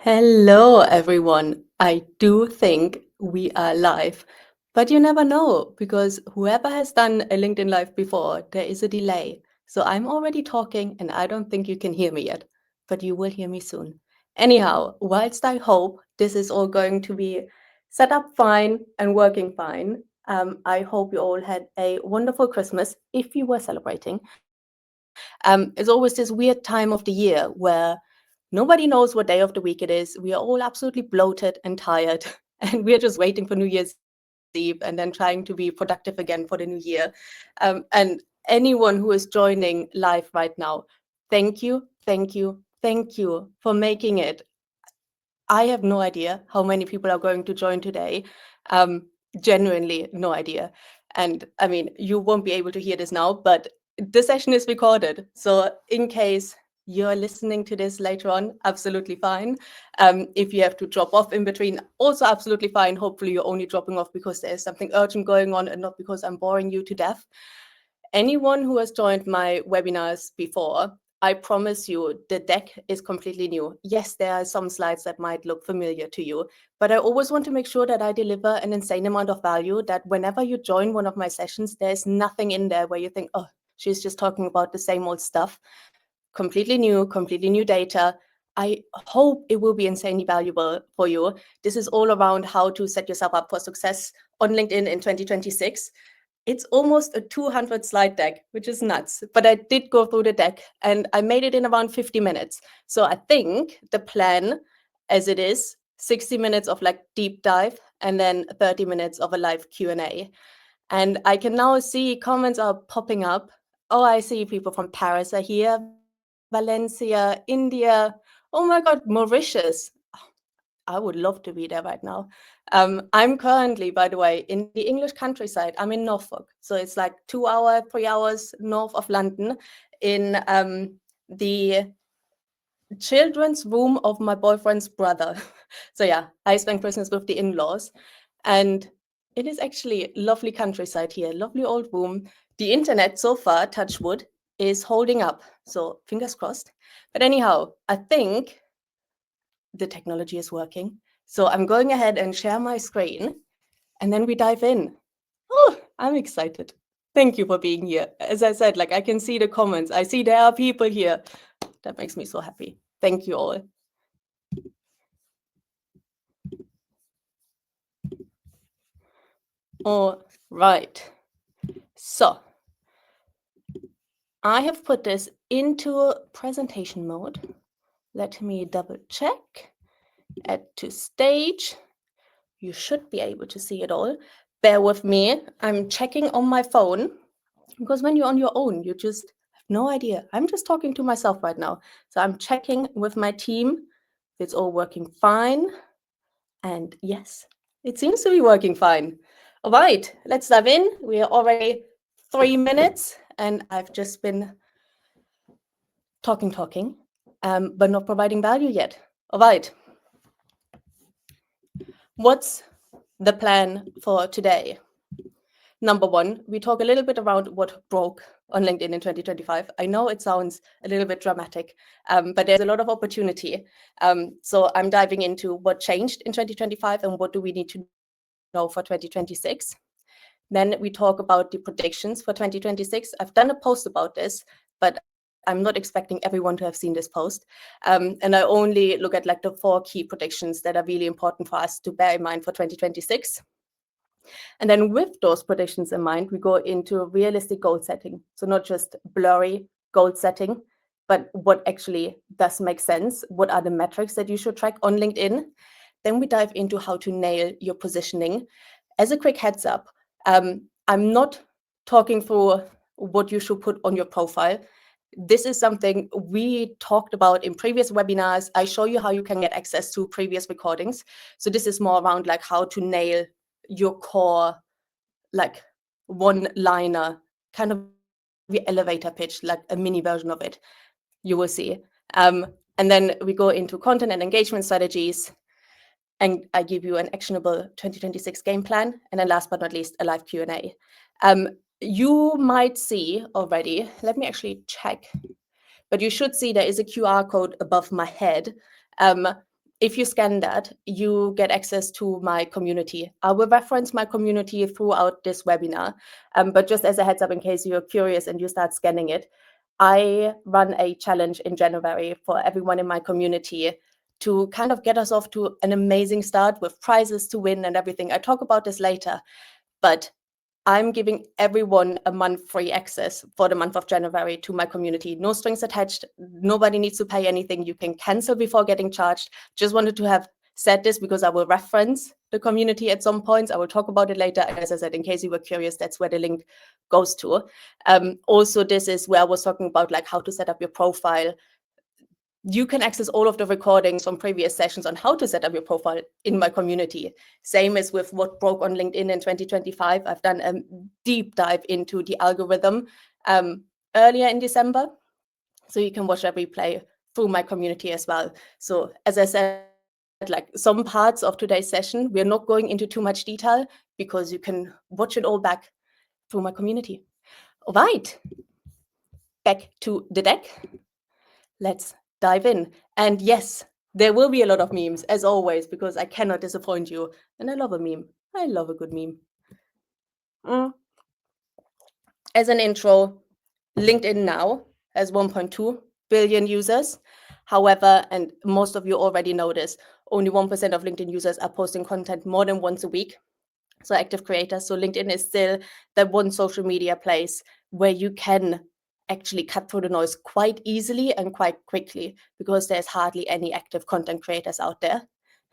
Hello, everyone. I do think we are live, but you never know because whoever has done a LinkedIn Live before, there is a delay. So I'm already talking and I don't think you can hear me yet, but you will hear me soon. Anyhow, whilst I hope this is all going to be set up fine and working fine, I hope you all had a wonderful Christmas if you were celebrating. It's always this weird time of the year where nobody knows what day of the week it is. We are all absolutely bloated and tired, and we're just waiting for New Year's Eve and then trying to be productive again for the new year. And anyone who is joining live right now, thank you, thank you, thank you for making it. I have no idea how many people are going to join today. Genuinely, no idea. And I mean, you won't be able to hear this now, but the session is recorded. So in case you're listening to this later on, absolutely fine. If you have to drop off in between, also absolutely fine. Hopefully you're only dropping off because there's something urgent going on and not because I'm boring you to death. Anyone who has joined my webinars before, I promise you the deck is completely new. Yes, there are some slides that might look familiar to you, but I always want to make sure that I deliver an insane amount of value, that whenever you join one of my sessions, there's nothing in there where you think, oh, she's just talking about the same old stuff. Completely new data. I hope it will be insanely valuable for you. This is all around how to set yourself up for success on LinkedIn in 2026. It's almost a 200 slide deck, which is nuts. But I did go through the deck and I made it in around 50 minutes. So I think the plan as it is, 60 minutes of like deep dive and then 30 minutes of a live Q&A. And I can now see comments are popping up. Oh, I see people from Paris are here, Valencia, India. Oh my God, Mauritius. I would love to be there right now. I'm currently, by the way, in the English countryside. I'm in Norfolk. So it's like 2 hours, 3 hours north of London in the children's room of my boyfriend's brother. So yeah, I spent Christmas with the in-laws. And it is actually lovely countryside here, lovely old room. The internet so far, touch wood, is holding up. So fingers crossed. But anyhow, I think the technology is working. So I'm going ahead and share my screen and then we dive in. Oh, I'm excited. Thank you for being here. As I said, like I can see the comments. I see there are people here. That makes me so happy. Thank you all. All right. So I have put this into presentation mode. Let me double check. Add to stage. You should be able to see it all. Bear with me. I'm checking on my phone because when you're on your own, you just have no idea. I'm just talking to myself right now. So I'm checking with my team if it's all working fine. And yes, it seems to be working fine. All right, let's dive in. We are already 3 minutes and I've just been talking, but not providing value yet. All right. What's the plan for today? Number one, we talk a little bit around what broke on LinkedIn in 2025. I know it sounds a little bit dramatic, but there's a lot of opportunity. So I'm diving into what changed in 2025 and what do we need to know for 2026. Then we talk about the predictions for 2026. I've done a post about this, but I'm not expecting everyone to have seen this post. And I only look at like the 4 key predictions that are really important for us to bear in mind for 2026. And then with those predictions in mind, we go into realistic goal setting. So not just blurry goal setting, but what actually does make sense. What are the metrics that you should track on LinkedIn? Then we dive into how to nail your positioning. As a quick heads up, I'm not talking through what you should put on your profile. This is something we talked about in previous webinars. I show you how you can get access to previous recordings. So this is more around like how to nail your core, like one-liner, kind of the elevator pitch, like a mini version of it, you will see. And then we go into content and engagement strategies, and I give you an actionable 2026 game plan. And then last but not least, a live Q&A. You might see already, let me actually check, but you should see there is a QR code above my head. If you scan that, you get access to my community. I will reference my community throughout this webinar, but just as a heads up, in case you're curious and you start scanning it, I run a challenge in January for everyone in my community to kind of get us off to an amazing start with prizes to win and everything. I talk about this later, but I'm giving everyone a month free access for the month of January to my community. No strings attached. Nobody needs to pay anything. You can cancel before getting charged. Just wanted to have said this because I will reference the community at some points. I will talk about it later. As I said, in case you were curious, that's where the link goes to. Also, this is where I was talking about like how to set up your profile. You can access all of the recordings from previous sessions on how to set up your profile in my community. Same as with what broke on LinkedIn in 2025. I've done a deep dive into the algorithm earlier in December. So you can watch that replay through my community as well. So as I said, like some parts of today's session, we're not going into too much detail because you can watch it all back through my community. All right, back to the deck. Let's dive in. And yes, there will be a lot of memes, as always, because I cannot disappoint you. And I love a meme. I love a good meme. As an intro, LinkedIn now has 1.2 billion users. However, and most of you already know this, only 1% of LinkedIn users are posting content more than once a week. So active creators. So LinkedIn is still the one social media place where you can actually cut through the noise quite easily and quite quickly because there's hardly any active content creators out there.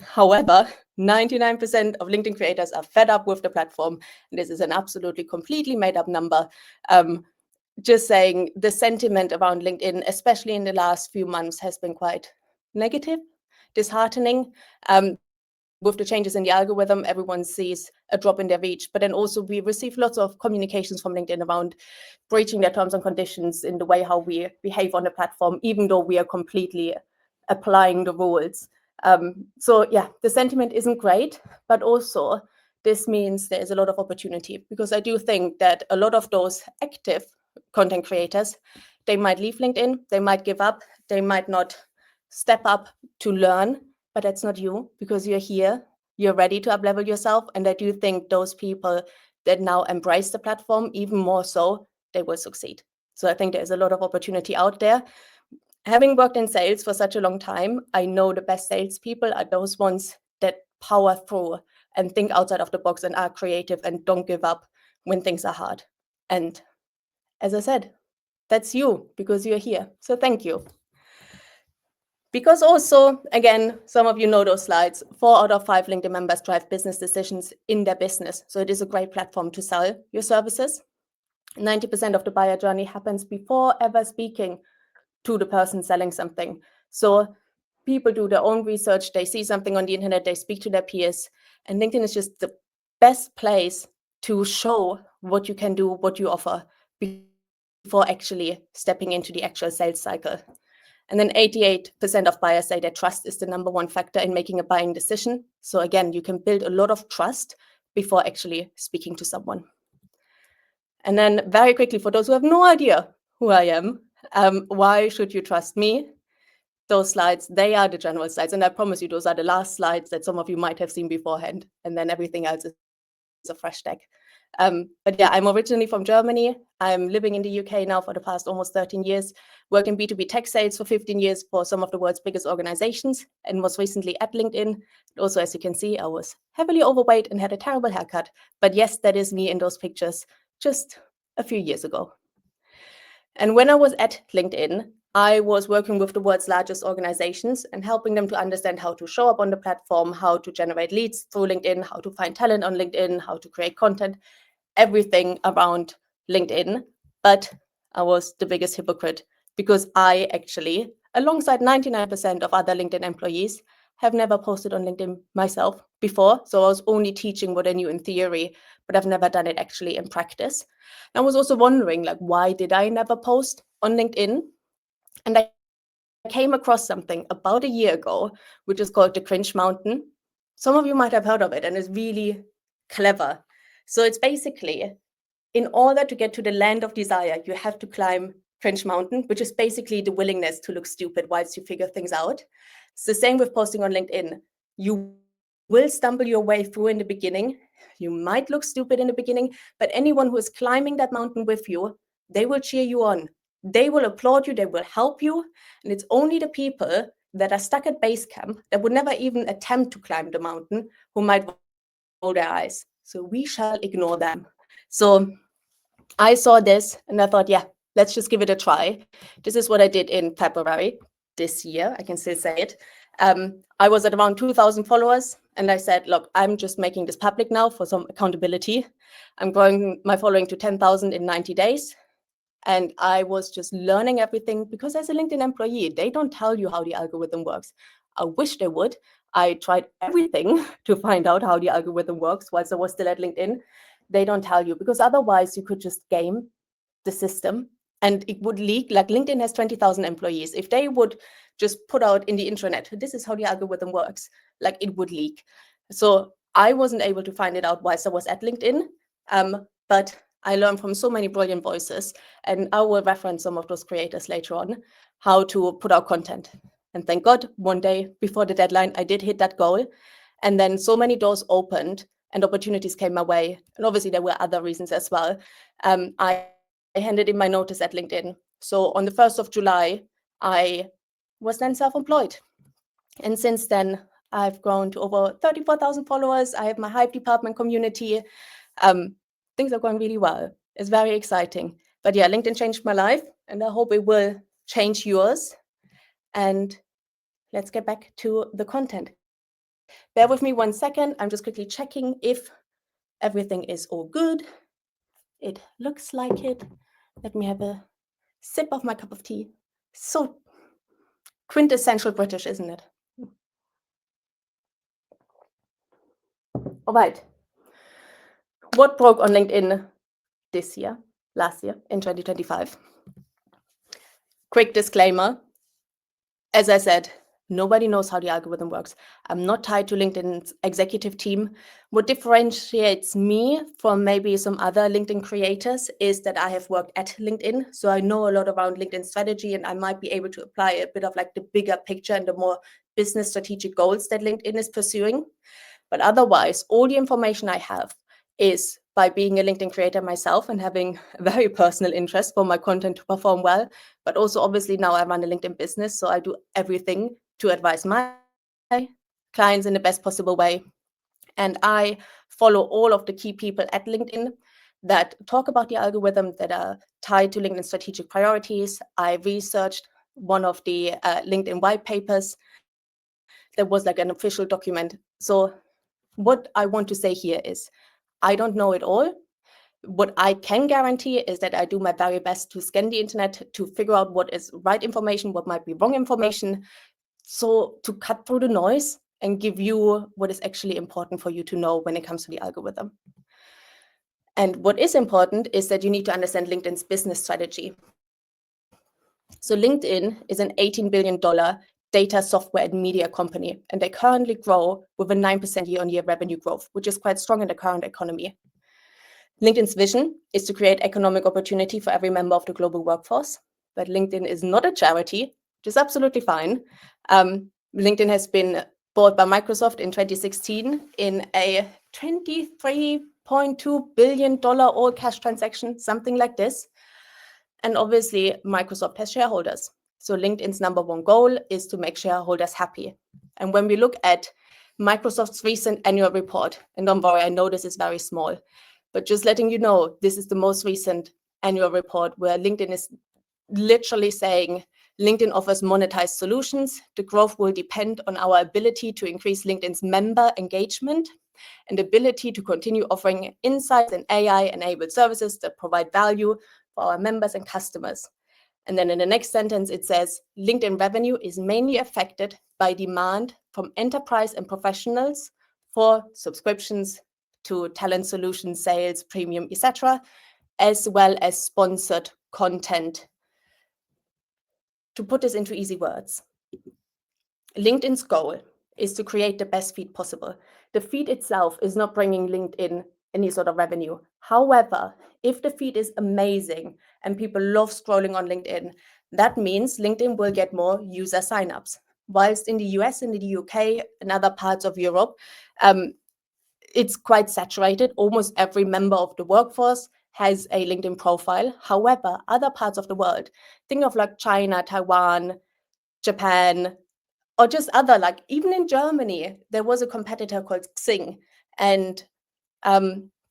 However, 99% of LinkedIn creators are fed up with the platform. And this is an absolutely completely made up number. Just saying the sentiment around LinkedIn, especially in the last few months, has been quite negative, disheartening. With the changes in the algorithm, everyone sees a drop in their reach. But then also we receive lots of communications from LinkedIn around breaching their terms and conditions in the way how we behave on the platform, even though we are completely applying the rules. So yeah, the sentiment isn't great, but also this means there is a lot of opportunity because I do think that a lot of those active content creators, they might leave LinkedIn, they might give up, they might not step up to learn, but that's not you because you're here, you're ready to uplevel yourself. And I do think those people that now embrace the platform even more so, they will succeed. So I think there's a lot of opportunity out there. Having worked in sales for such a long time, I know the best salespeople are those ones that power through and think outside of the box and are creative and don't give up when things are hard. And as I said, that's you because you're here. So thank you. Because also, again, some of you know those slides, 4 out of 5 LinkedIn members drive business decisions in their business. So it is a great platform to sell your services. 90% of the buyer journey happens before ever speaking to the person selling something. So people do their own research, they see something on the internet, they speak to their peers, and LinkedIn is just the best place to show what you can do, what you offer before actually stepping into the actual sales cycle. And then 88% of buyers say that trust is the number one factor in making a buying decision. So again, you can build a lot of trust before actually speaking to someone. And then very quickly, for those who have no idea who I am, why should you trust me? Those slides, they are the general slides. And I promise you, those are the last slides that some of you might have seen beforehand. And then everything else is a fresh deck. But yeah, I'm originally from Germany. I'm living in the UK now for the past almost 13 years, worked in B2B tech sales for 15 years for some of the world's biggest organizations, and was recently at LinkedIn. Also, as you can see, I was heavily overweight and had a terrible haircut. But yes, that is me in those pictures just a few years ago. And when I was at LinkedIn, I was working with the world's largest organizations and helping them to understand how to show up on the platform, how to generate leads through LinkedIn, how to find talent on LinkedIn, how to create content, everything around LinkedIn. But I was the biggest hypocrite because I actually, alongside 99% of other LinkedIn employees, have never posted on LinkedIn myself before. So I was only teaching what I knew in theory, but I've never done it actually in practice. And I was also wondering, like, why did I never post on LinkedIn? And I came across something about a year ago, which is called the Cringe Mountain. Some of you might have heard of it, and it's really clever. So it's basically, in order to get to the land of desire, you have to climb cringe mountain, which is basically the willingness to look stupid whilst you figure things out. It's the same with posting on LinkedIn. You will stumble your way through in the beginning. You might look stupid in the beginning, but anyone who is climbing that mountain with you, they will cheer you on. They will applaud you, they will help you. And it's only the people that are stuck at base camp that would never even attempt to climb the mountain who might roll their eyes. So we shall ignore them. So I saw this and I thought, yeah, let's just give it a try. This is what I did in February this year. I can still say it. I was at around 2,000 followers and I said, look, I'm just making this public now for some accountability. I'm growing my following to 10,000 in 90 days. And I was just learning everything because as a LinkedIn employee, they don't tell you how the algorithm works. I wish they would. I tried everything to find out how the algorithm works whilst I was still at LinkedIn. They don't tell you because otherwise you could just game the system and it would leak. Like LinkedIn has 20,000 employees. If they would just put out in the intranet, this is how the algorithm works, like it would leak. So I wasn't able to find it out whilst I was at LinkedIn, but I learned from so many brilliant voices, and I will reference some of those creators later on, how to put out content. And thank God, one day before the deadline, I did hit that goal. And then so many doors opened and opportunities came my way. And obviously there were other reasons as well. I handed in my notice at LinkedIn. So on the 1st of July, I was then self-employed. And since then, I've grown to over 34,000 followers. I have my Hive department community. Things are going really well. It's very exciting. But yeah, LinkedIn changed my life, and I hope it will change yours. And let's get back to the content. Bear with me 1 second. I'm just quickly checking if everything is all good. It looks like it. Let me have a sip of my cup of tea. So quintessential British, isn't it? All right. What broke on LinkedIn this year, last year, in 2025? Quick disclaimer. As I said, nobody knows how the algorithm works. I'm not tied to LinkedIn's executive team. What differentiates me from maybe some other LinkedIn creators is that I have worked at LinkedIn. So I know a lot around LinkedIn strategy, and I might be able to apply a bit of like the bigger picture and the more business strategic goals that LinkedIn is pursuing. But otherwise, all the information I have is by being a LinkedIn creator myself and having a very personal interest for my content to perform well. But also, obviously, now I run a LinkedIn business, so I do everything to advise my clients in the best possible way. And I follow all of the key people at LinkedIn that talk about the algorithm, that are tied to LinkedIn strategic priorities. I researched one of the LinkedIn white papers. There was like an official document. So what I want to say here is I don't know it all. What I can guarantee is that I do my very best to scan the internet to figure out what is right information, what might be wrong information. So to cut through the noise and give you what is actually important for you to know when it comes to the algorithm. And what is important is that you need to understand LinkedIn's business strategy. So LinkedIn is an $18 billion data, software, and media company, and they currently grow with a 9% year-on-year revenue growth, which is quite strong in the current economy. LinkedIn's vision is to create economic opportunity for every member of the global workforce, but LinkedIn is not a charity, which is absolutely fine. LinkedIn has been bought by Microsoft in 2016 in a $23.2 billion all-cash transaction, something like this. And obviously, Microsoft has shareholders. So LinkedIn's number one goal is to make shareholders happy. And when we look at Microsoft's recent annual report, and don't worry, I know this is very small, but just letting you know, this is the most recent annual report where LinkedIn is literally saying LinkedIn offers monetized solutions. The growth will depend on our ability to increase LinkedIn's member engagement and ability to continue offering insights and AI-enabled services that provide value for our members and customers. And then in the next sentence, it says, LinkedIn revenue is mainly affected by demand from enterprise and professionals for subscriptions to talent solutions, sales, premium, etc., as well as sponsored content. To put this into easy words, LinkedIn's goal is to create the best feed possible. The feed itself is not bringing LinkedIn any sort of revenue. However, if the feed is amazing and people love scrolling on LinkedIn, that means LinkedIn will get more user signups. Whilst in the US and in the UK and other parts of Europe, it's quite saturated. Almost every member of the workforce has a LinkedIn profile. However, other parts of the world, think of like China, Taiwan, Japan, or just other, like even in Germany, there was a competitor called Xing, and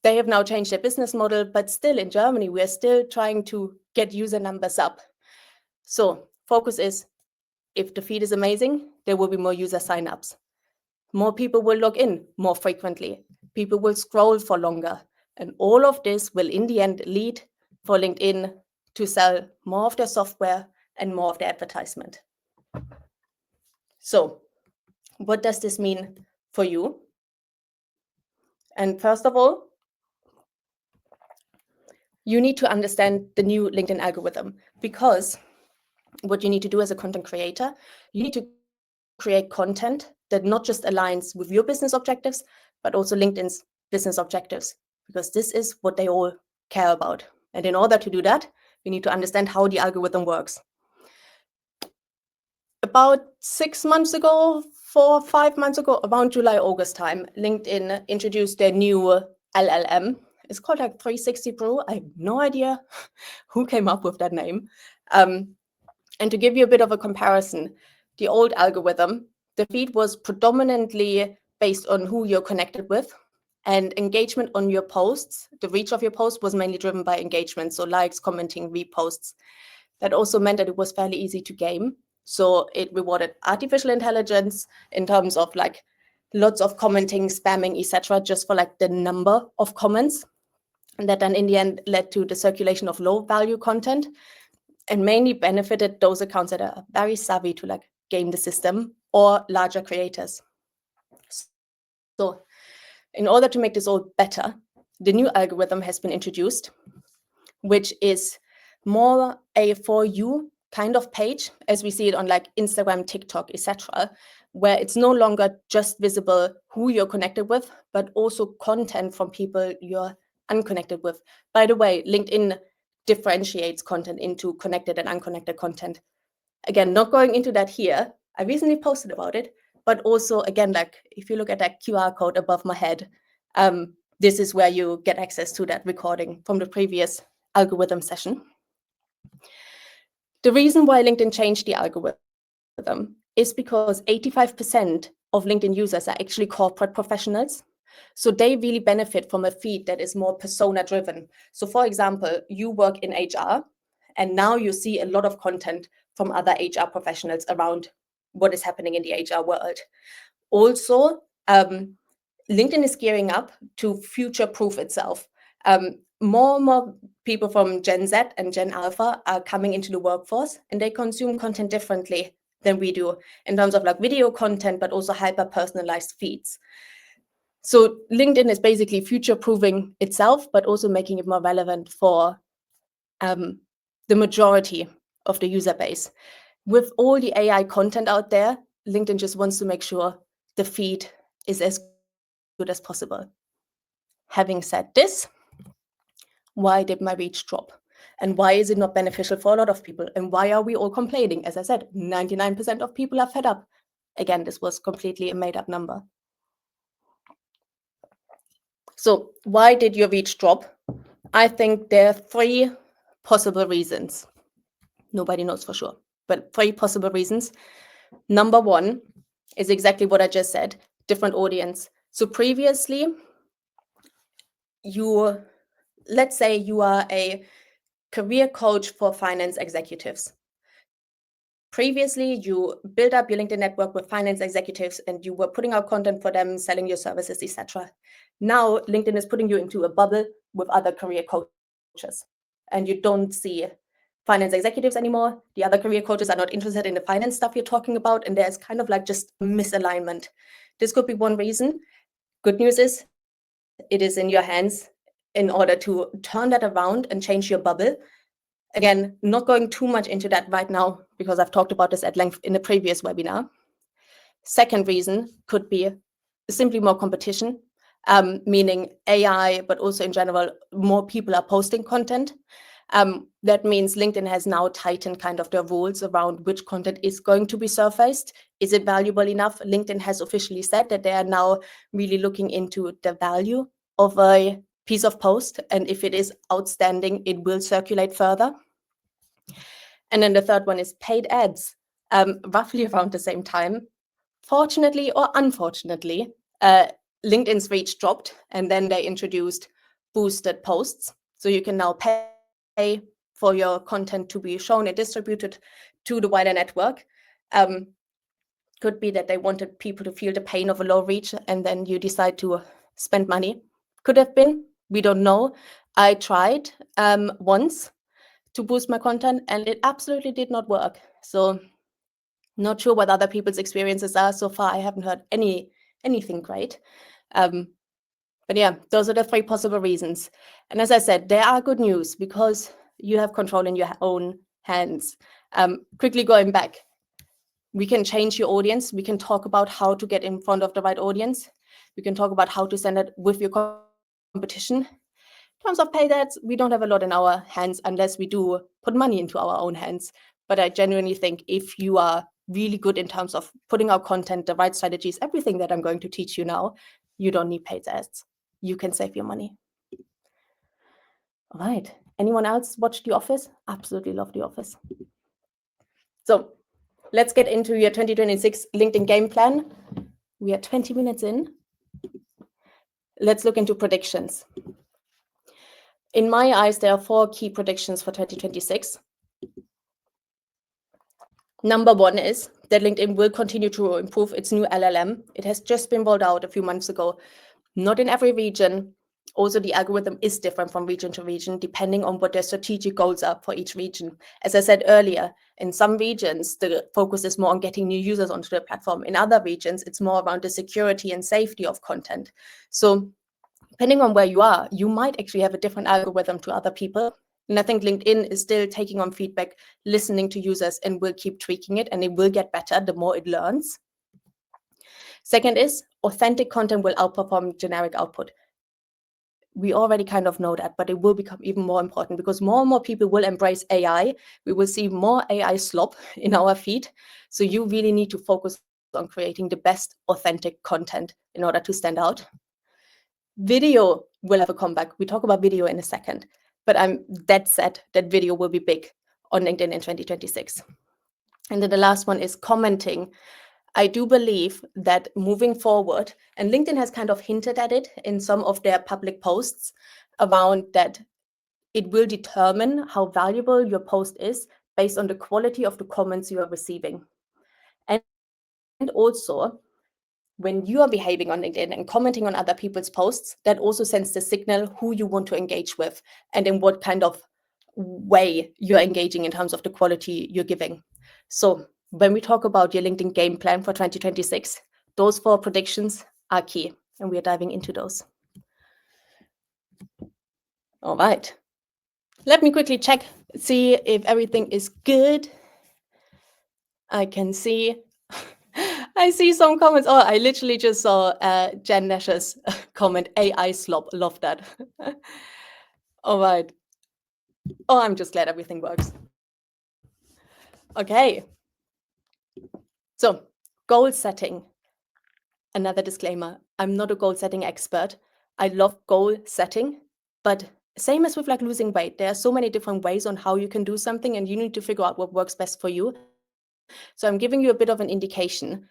they have now changed their business model, but still in Germany, we're still trying to get user numbers up. So focus is, if the feed is amazing, there will be more user signups. More people will log in more frequently. People will scroll for longer. And all of this will in the end lead for LinkedIn to sell more of their software and more of their advertisement. So what does this mean for you? And first of all, you need to understand the new LinkedIn algorithm, because what you need to do as a content creator, you need to create content that not just aligns with your business objectives, but also LinkedIn's business objectives, because this is what they all care about. And in order to do that, you need to understand how the algorithm works. About 6 months ago, 4 or 5 months ago, around July, August time, LinkedIn introduced their new LLM. It's called like 360 Pro. I have no idea who came up with that name. And to give you a bit of a comparison, the old algorithm, the feed was predominantly based on who you're connected with, and engagement on your posts. The reach of your post was mainly driven by engagement, so likes, commenting, reposts. That also meant that it was fairly easy to game. So it rewarded artificial intelligence in terms of like lots of commenting, spamming, etc., just for like the number of comments. And that then in the end led to the circulation of low value content, and mainly benefited those accounts that are very savvy to like game the system or larger creators. So in order to make this all better, the new algorithm has been introduced, which is more a for you kind of page, as we see it on like Instagram, TikTok, etc., where it's no longer just visible who you're connected with, but also content from people you're unconnected with. By the way, LinkedIn differentiates content into connected and unconnected content. Again, not going into that here. I recently posted about it, but also again, like if you look at that QR code above my head, this is where you get access to that recording from the previous algorithm session. The reason why LinkedIn changed the algorithm is because 85% of LinkedIn users are actually corporate professionals. So they really benefit from a feed that is more persona driven. So for example, you work in HR, and now you see a lot of content from other HR professionals around what is happening in the HR world. Also, LinkedIn is gearing up to future-proof itself. More and more people from Gen Z and Gen Alpha are coming into the workforce, and they consume content differently than we do in terms of like video content, but also hyper-personalized feeds. So LinkedIn is basically future-proofing itself, but also making it more relevant for the majority of the user base. With all the AI content out there, LinkedIn just wants to make sure the feed is as good as possible. Having said this, why did my reach drop? And why is it not beneficial for a lot of people? And why are we all complaining? As I said, 99% of people are fed up. Again, this was completely a made-up number. So why did your reach drop? I think there are 3 possible reasons. Nobody knows for sure, but 3 possible reasons. Number 1 is exactly what I just said, different audience. So previously, let's say you are a career coach for finance executives. Previously, you built up your LinkedIn network with finance executives and you were putting out content for them, selling your services, etc. Now, LinkedIn is putting you into a bubble with other career coaches, and you don't see finance executives anymore. The other career coaches are not interested in the finance stuff you're talking about, and there's kind of like just misalignment. This could be one reason. Good news is it is in your hands in order to turn that around and change your bubble. Again, not going too much into that right now because I've talked about this at length in the previous webinar. Second reason could be simply more competition. meaning AI, but also in general, more people are posting content. That means LinkedIn has now tightened kind of their rules around which content is going to be surfaced. Is it valuable enough? LinkedIn has officially said that they are now really looking into the value of a piece of post. And if it is outstanding, it will circulate further. And then the third one is paid ads, roughly around the same time. Fortunately or unfortunately, LinkedIn's reach dropped, and then they introduced boosted posts. So you can now pay for your content to be shown and distributed to the wider network. Could be that they wanted people to feel the pain of a low reach, and then you decide to spend money. Could have been, we don't know. I tried once to boost my content, and it absolutely did not work. So not sure what other people's experiences are. So far, I haven't heard anything great. But yeah, those are the three possible reasons. And as I said, there are good news because you have control in your own hands. Quickly going back, we can change your audience. We can talk about how to get in front of the right audience. We can talk about how to send it with your competition. In terms of paid ads, we don't have a lot in our hands unless we do put money into our own hands. But I genuinely think if you are really good in terms of putting out content, the right strategies, everything that I'm going to teach you now, you don't need paid ads. You can save your money. All right. Anyone else watch The Office? Absolutely love The Office. So let's get into your 2026 LinkedIn game plan. We are 20 minutes in. Let's look into predictions. In my eyes, there are 4 key predictions for 2026. Number 1 is that LinkedIn will continue to improve its new LLM. It has just been rolled out a few months ago. Not in every region. Also, the algorithm is different from region to region, depending on what their strategic goals are for each region. As I said earlier, in some regions, the focus is more on getting new users onto the platform. In other regions, it's more around the security and safety of content. So depending on where you are, you might actually have a different algorithm to other people. And I think LinkedIn is still taking on feedback, listening to users, and will keep tweaking it, and it will get better the more it learns. Second is authentic content will outperform generic output. We already kind of know that, but it will become even more important because more and more people will embrace AI. We will see more AI slop in our feed. So you really need to focus on creating the best authentic content in order to stand out. Video will have a comeback. We talk about video in a second, but I'm dead set that video will be big on LinkedIn in 2026. And then the last one is commenting. I do believe that moving forward, and LinkedIn has kind of hinted at it in some of their public posts around that it will determine how valuable your post is based on the quality of the comments you are receiving. And also, when you are behaving on LinkedIn and commenting on other people's posts, that also sends the signal who you want to engage with and in what kind of way you're engaging in terms of the quality you're giving. So when we talk about your LinkedIn game plan for 2026, those 4 predictions are key, and we are diving into those. All right. Let me quickly check, see if everything is good. I can see, I see some comments. Oh, I literally just saw Jen Nash's comment, AI slop. Love that. All right. Oh, I'm just glad everything works. Okay. So, goal setting. Another disclaimer, I'm not a goal setting expert. I love goal setting, but same as with like losing weight, there are so many different ways on how you can do something, and you need to figure out what works best for you. So I'm giving you a bit of an indication.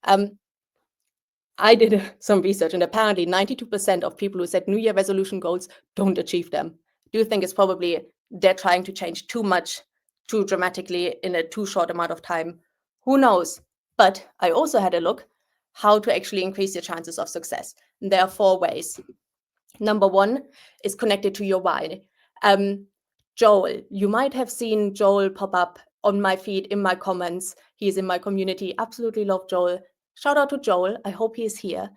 I did some research, and apparently 92% of people who set New Year resolution goals don't achieve them. Do you think it's probably they're trying to change too much, too dramatically in a too short amount of time? Who knows? But I also had a look how to actually increase your chances of success. And there are 4 ways. Number 1 is connected to your why. Joel, you might have seen Joel pop up on my feed, in my comments. He's in my community. Absolutely love Joel. Shout out to Joel. I hope he is here.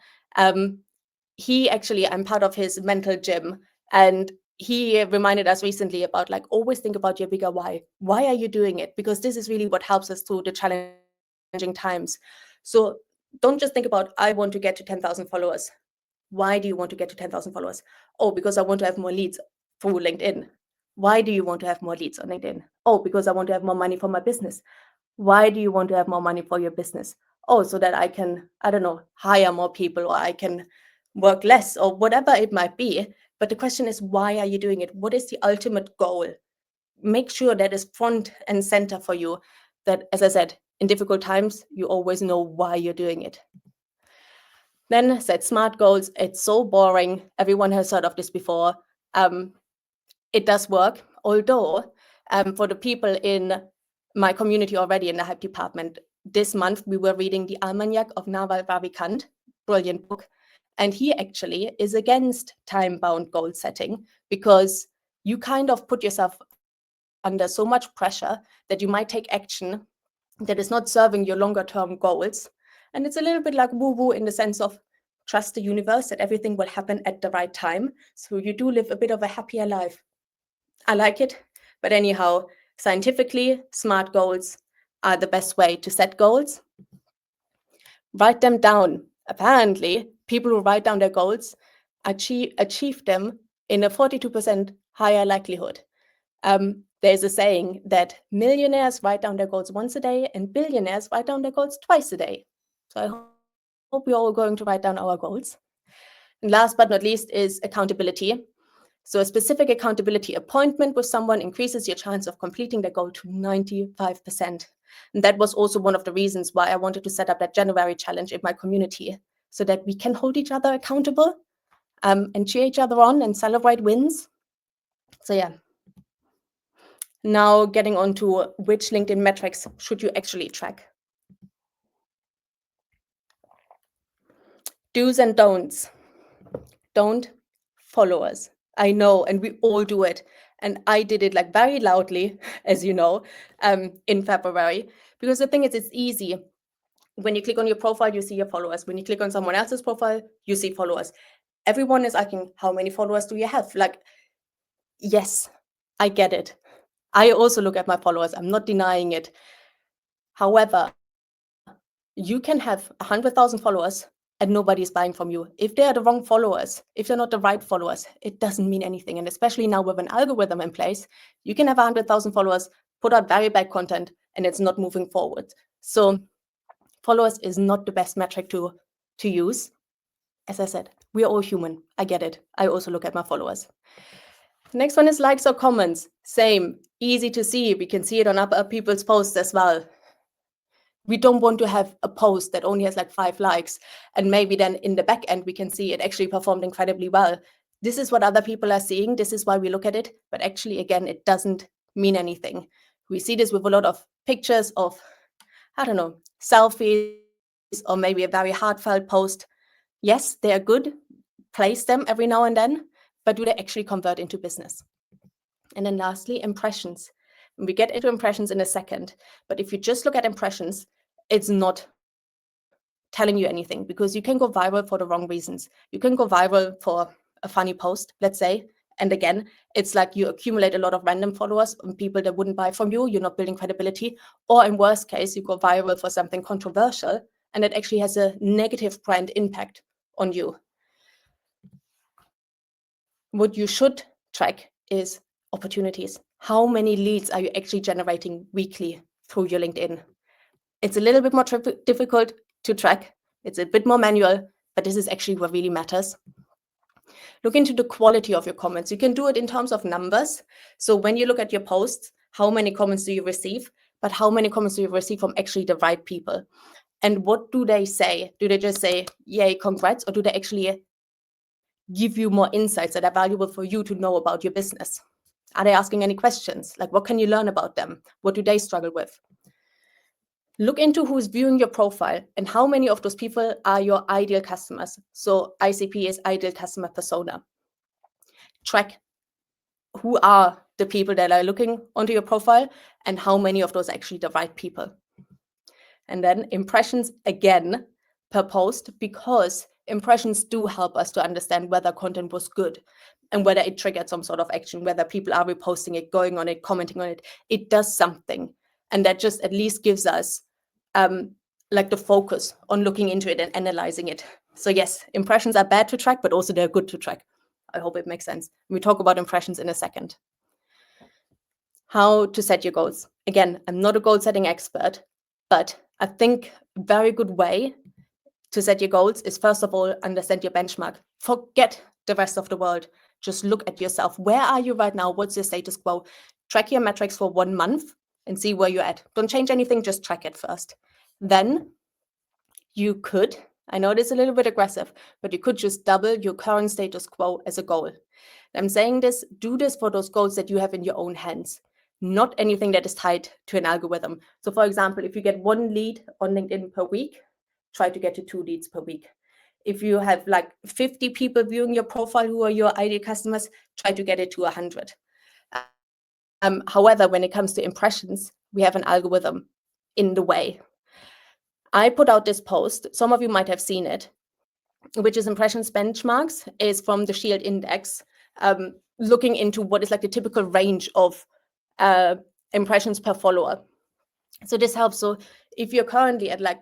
He actually, I'm part of his mental gym, and he reminded us recently about like always think about your bigger why. Why are you doing it? Because this is really what helps us through the challenging times. So don't just think about I want to get to 10,000 followers. Why do you want to get to 10,000 followers? Oh, because I want to have more leads through LinkedIn. Why do you want to have more leads on LinkedIn? Oh, because I want to have more money for my business. Why do you want to have more money for your business? Oh, so that I can, I don't know, hire more people, or I can work less, or whatever it might be. But the question is, why are you doing it? What is the ultimate goal? Make sure that is front and center for you. That, as I said, in difficult times, you always know why you're doing it. Then set smart goals. It's so boring. Everyone has heard of this before. It does work, although for the people in my community already in the hype department, this month we were reading the Almanac of Naval Ravikant, brilliant book, and he actually is against time-bound goal setting, because you kind of put yourself under so much pressure that you might take action that is not serving your longer-term goals. And it's a little bit like woo-woo in the sense of trust the universe that everything will happen at the right time. So you do live a bit of a happier life. I like it. But anyhow, scientifically, smart goals are the best way to set goals. Write them down. Apparently, people who write down their goals achieve them in a 42% higher likelihood. There's a saying that millionaires write down their goals once a day and billionaires write down their goals twice a day. So I hope we're all going to write down our goals. And last but not least is accountability. So a specific accountability appointment with someone increases your chance of completing the goal to 95%. And that was also one of the reasons why I wanted to set up that January challenge in my community, so that we can hold each other accountable and cheer each other on and celebrate wins. So yeah. Now getting on to which LinkedIn metrics should you actually track. Do's and don'ts. Don't followers. I know, and we all do it. And I did it like very loudly, as you know, in February, because the thing is, it's easy. When you click on your profile, you see your followers. When you click on someone else's profile, you see followers. Everyone is asking, how many followers do you have? Like, yes, I get it. I also look at my followers. I'm not denying it. However, you can have 100,000 followers and nobody's buying from you. If they are the wrong followers, if they're not the right followers, it doesn't mean anything. And especially now with an algorithm in place, you can have 100,000 followers, put out very bad content, and it's not moving forward. So followers is not the best metric to use. As I said, we are all human. I get it. I also look at my followers. Next one is likes or comments. Same, easy to see. We can see it on other people's posts as well. We don't want to have a post that only has like 5 likes, and maybe then in the back end we can see it actually performed incredibly well. This is what other people are seeing. This is why we look at it. But actually, again, it doesn't mean anything. We see this with a lot of pictures of, I don't know, selfies, or maybe a very heartfelt post. Yes, they are good. Place them every now and then, but do they actually convert into business? And then lastly, impressions. And we get into impressions in a second, but if you just look at impressions, it's not telling you anything, because you can go viral for the wrong reasons. You can go viral for a funny post, let's say, and again, it's like you accumulate a lot of random followers and people that wouldn't buy from you. You're not building credibility. Or in worst case, you go viral for something controversial and it actually has a negative brand impact on you. What you should track is opportunities. How many leads are you actually generating weekly through your LinkedIn? It's a little bit more difficult to track. It's a bit more manual, but this is actually what really matters. Look into the quality of your comments. You can do it in terms of numbers. So when you look at your posts, how many comments do you receive? But how many comments do you receive from actually the right people? And what do they say? Do they just say, yay, congrats? Or do they actually give you more insights that are valuable for you to know about your business? Are they asking any questions? Like, what can you learn about them? What do they struggle with? Look into who's viewing your profile and how many of those people are your ideal customers. So ICP is ideal customer persona. Track who are the people that are looking onto your profile and how many of those are actually the right people. And then impressions again per post, because impressions do help us to understand whether content was good and whether it triggered some sort of action, whether people are reposting it, going on it, commenting on it. It does something. And that just at least gives us like the focus on looking into it and analyzing it So yes, impressions are bad to track, but also they're good to track. I hope it makes sense. We talk about impressions in a second. How to set your goals. Again, I'm not a goal setting expert, but I think a very good way to set your goals is, first of all, understand your benchmark. Forget the rest of the world. Just look at yourself. Where are you right now? What's your status quo? Track your metrics for 1 month and see where you're at. Don't change anything, just track it first. Then you could, I know this is a little bit aggressive, but you could just double your current status quo as a goal. I'm saying this, do this for those goals that you have in your own hands, not anything that is tied to an algorithm. So for example, if you get 1 lead on LinkedIn per week, try to get to 2 leads per week. If you have like 50 people viewing your profile who are your ideal customers, try to get it to 100. However, when it comes to impressions, we have an algorithm in the way. I put out this post, some of you might have seen it, which is impressions benchmarks, is from the Shield Index, looking into what is like the typical range of impressions per follower. So this helps. So if you're currently at like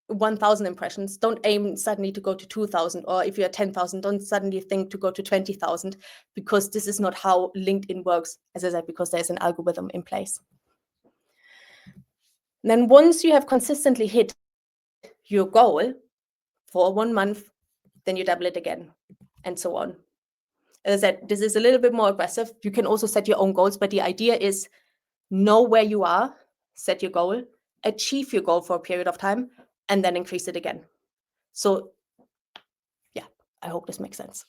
1,000 impressions, don't aim suddenly to go to 2,000, or if you're at 10,000, don't suddenly think to go to 20,000, because this is not how LinkedIn works, as I said, because there's an algorithm in place. And then once you have consistently hit your goal for 1 month, then you double it again, and so on. As I said, this is a little bit more aggressive. You can also set your own goals, but the idea is know where you are, set your goal, achieve your goal for a period of time, and then increase it again. So yeah, I hope this makes sense.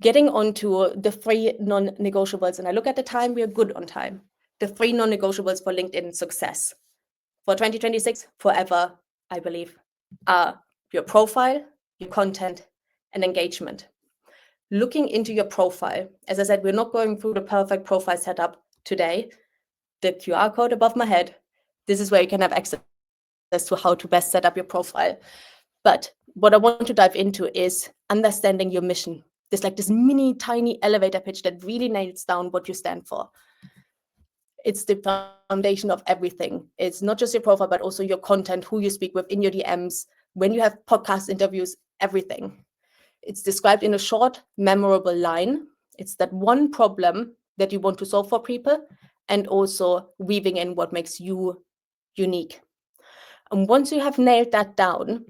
Getting onto the 3 non-negotiables, and I look at the time, we are good on time. The 3 non-negotiables for LinkedIn success for 2026, forever, I believe, are your profile, your content, and engagement. Looking into your profile, as I said, we're not going through the perfect profile setup today. The QR code above my head, this is where you can have access to how to best set up your profile. But what I want to dive into is understanding your mission. There's like this mini tiny elevator pitch that really nails down what you stand for. It's the foundation of everything. It's not just your profile, but also your content, who you speak with in your DMs, when you have podcast interviews, everything. It's described in a short, memorable line. It's that one problem that you want to solve for people, and also weaving in what makes you unique. And once you have nailed that down,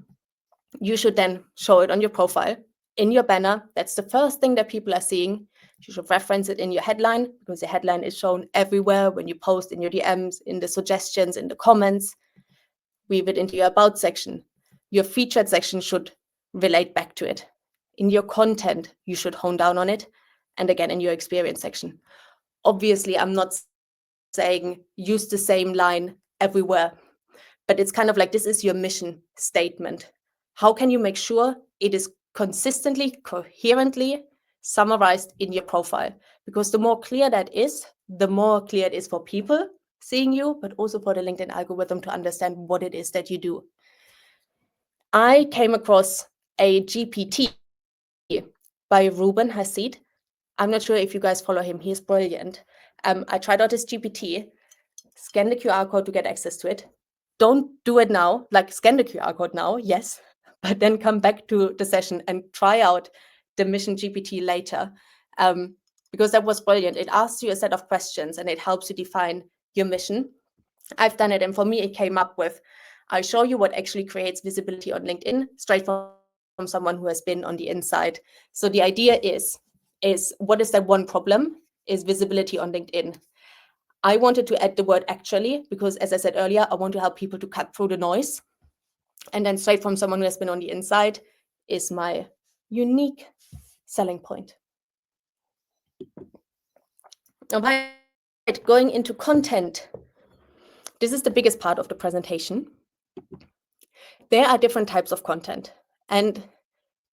you should then show it on your profile, in your banner. That's the first thing that people are seeing. You should reference it in your headline, because the headline is shown everywhere when you post, in your DMs, in the suggestions, in the comments. Weave it into your about section. Your featured section should relate back to it. In your content, you should hone down on it. And again, in your experience section. Obviously, I'm not saying use the same line everywhere, but it's kind of like, this is your mission statement. How can you make sure it is consistently, coherently summarized in your profile? Because the more clear that is, the more clear it is for people seeing you, but also for the LinkedIn algorithm to understand what it is that you do. I came across a GPT by Ruben Hassid. I'm not sure if you guys follow him. He's brilliant. I tried out his GPT, scan the QR code to get access to it. Don't do it now, like scan the QR code now, yes, but then come back to the session and try out the Mission GPT later, because that was brilliant. It asks you a set of questions and it helps you define your mission. I've done it, and for me, it came up with, I show you what actually creates visibility on LinkedIn, straight from someone who has been on the inside. So the idea is what is that one problem? Is visibility on LinkedIn. I wanted to add the word actually, because as I said earlier, I want to help people to cut through the noise. And then straight from someone who has been on the inside is my unique selling point. All right, going into content. This is the biggest part of the presentation. There are different types of content, and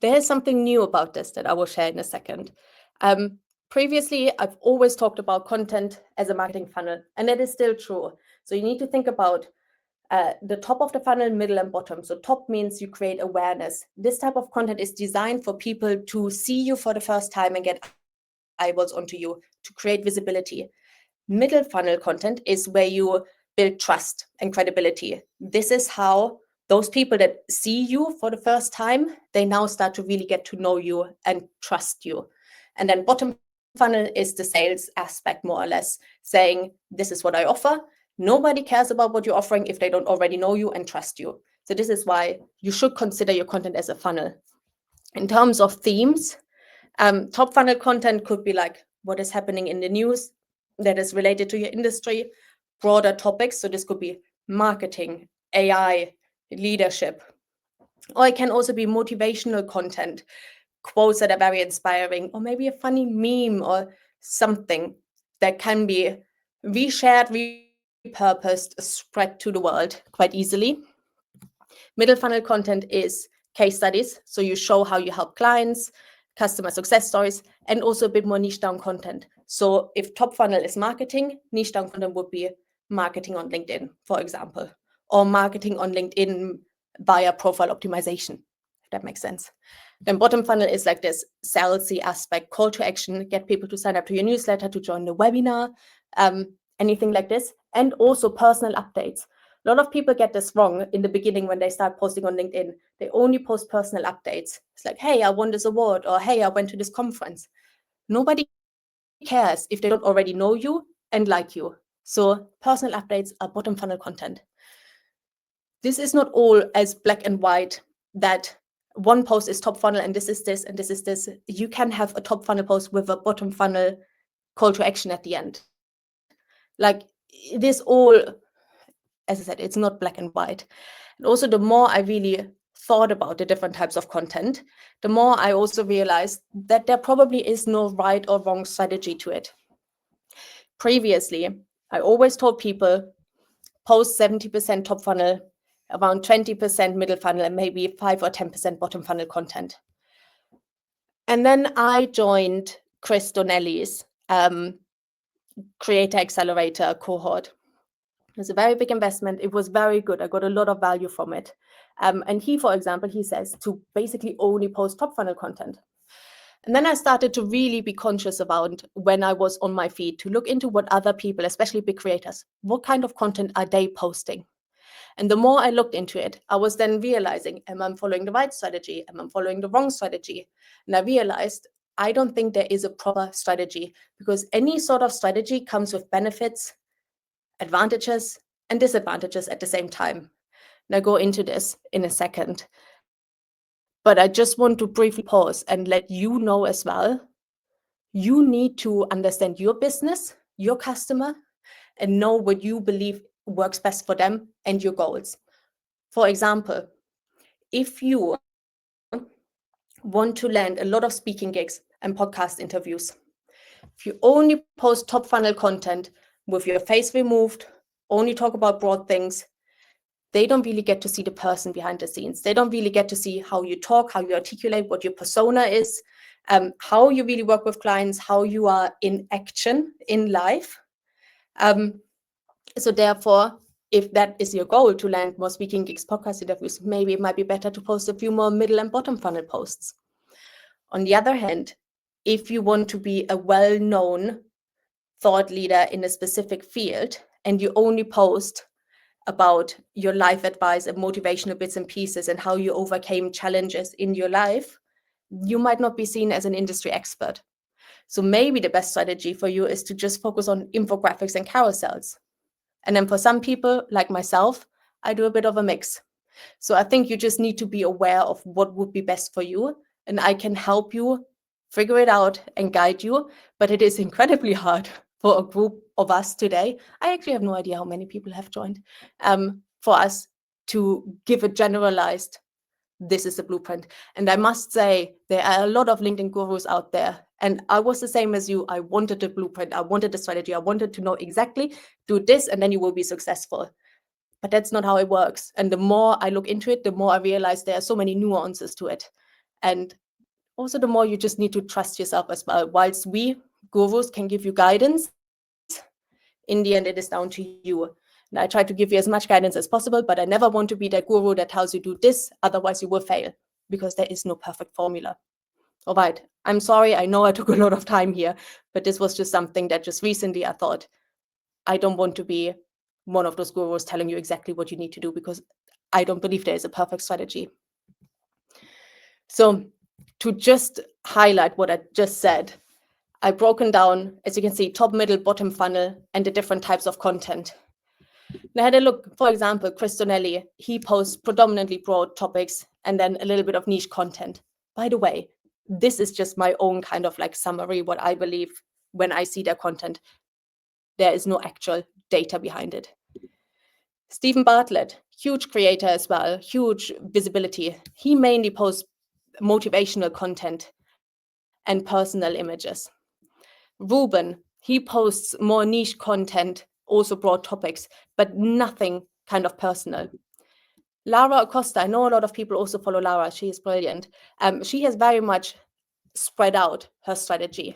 there's something new about this that I will share in a second. Previously, I've always talked about content as a marketing funnel, and that is still true. So you need to think about the top of the funnel, middle, and bottom. So top means you create awareness. This type of content is designed for people to see you for the first time and get eyeballs onto you, to create visibility. Middle funnel content is where you build trust and credibility. This is how those people that see you for the first time, they now start to really get to know you and trust you. And then bottom funnel is the sales aspect, more or less, saying, this is what I offer. Nobody cares about what you're offering if they don't already know you and trust you. So this is why you should consider your content as a funnel. In terms of themes, top funnel content could be like what is happening in the news that is related to your industry, broader topics. So this could be marketing, AI, leadership, or it can also be motivational content, quotes that are very inspiring, or maybe a funny meme or something that can be reshared, repurposed, spread to the world quite easily. Middle funnel content is case studies. So you show how you help clients, customer success stories, and also a bit more niche down content. So if top funnel is marketing, niche down content would be marketing on LinkedIn, for example, or marketing on LinkedIn via profile optimization, if that makes sense. Then bottom funnel is like this salesy aspect, call to action, get people to sign up to your newsletter, to join the webinar, anything like this, and also personal updates. A lot of people get this wrong in the beginning when they start posting on LinkedIn. They only post personal updates. It's like, hey, I won this award, or hey, I went to this conference. Nobody cares if they don't already know you and like you. So personal updates are bottom funnel content. This is not all as black and white that one post is top funnel and this is this and this is this. You can have a top funnel post with a bottom funnel call to action at the end. Like it is all, as I said, it's not black and white. And also the more I really thought about the different types of content, the more I also realized that there probably is no right or wrong strategy to it. Previously, I always told people post 70% top funnel, around 20% middle funnel, and maybe 5 or 10% bottom funnel content. And then I joined Chris Donnelly's Creator Accelerator cohort. It was a very big investment. It was very good. I got a lot of value from it. And he, for example, he says to basically only post top funnel content. And then I started to really be conscious about when I was on my feed to look into what other people, especially big creators, what kind of content are they posting? And the more I looked into it, I was then realizing, am I following the right strategy? Am I following the wrong strategy? And I realized I don't think there is a proper strategy, because any sort of strategy comes with benefits, advantages, and disadvantages at the same time. And I'll go into this in a second. But I just want to briefly pause and let you know as well, you need to understand your business, your customer, and know what you believe works best for them and your goals. For example, if you want to land a lot of speaking gigs and podcast interviews, if you only post top funnel content with your face removed, only talk about broad things, they don't really get to see the person behind the scenes. They don't really get to see how you talk, how you articulate, what your persona is, how you really work with clients, how you are in action in life. So therefore, if that is your goal, to land more speaking gigs, podcast interviews, maybe it might be better to post a few more middle and bottom funnel posts. On the other hand, if you want to be a well-known thought leader in a specific field and you only post about your life advice and motivational bits and pieces and how you overcame challenges in your life, you might not be seen as an industry expert. So maybe the best strategy for you is to just focus on infographics and carousels. And then for some people, like myself, I do a bit of a mix. So I think you just need to be aware of what would be best for you. And I can help you figure it out and guide you. But it is incredibly hard for a group of us today. I actually have no idea how many people have joined, for us to give a generalized, this is the blueprint. And I must say, there are a lot of LinkedIn gurus out there. And I was the same as you. I wanted the blueprint. I wanted the strategy. I wanted to know exactly, do this, and then you will be successful. But that's not how it works. And the more I look into it, the more I realize there are so many nuances to it. And also the more you just need to trust yourself as well. Whilst we gurus can give you guidance, in the end, it is down to you. And I try to give you as much guidance as possible, but I never want to be that guru that tells you do this, otherwise you will fail, because there is no perfect formula. All right, I'm sorry, I know I took a lot of time here, but this was just something that just recently I thought, I don't want to be one of those gurus telling you exactly what you need to do, because I don't believe there is a perfect strategy. So to just highlight what I just said, I've broken down, as you can see, top, middle, bottom funnel, and the different types of content. And I had a look, for example, Chris Donnelly, he posts predominantly broad topics and then a little bit of niche content. By the way, this is just my own kind of like summary, what I believe when I see their content. There is no actual data behind it. Stephen Bartlett, huge creator as well, huge visibility. He mainly posts motivational content and personal images. Ruben, he posts more niche content, also broad topics, but nothing kind of personal. Lara Acosta, I know a lot of people also follow Lara. She is brilliant. She has very much spread out her strategy.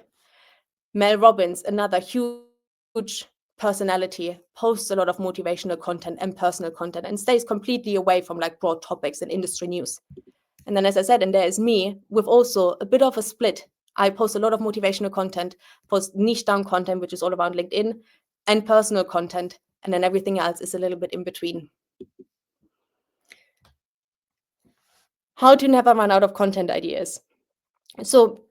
Mel Robbins, another huge personality, posts a lot of motivational content and personal content and stays completely away from like broad topics and industry news. And then, as I said, and there is me with also a bit of a split. I post a lot of motivational content, post niche down content, which is all around LinkedIn, and personal content. And then everything else is a little bit in between. How to never run out of content ideas. So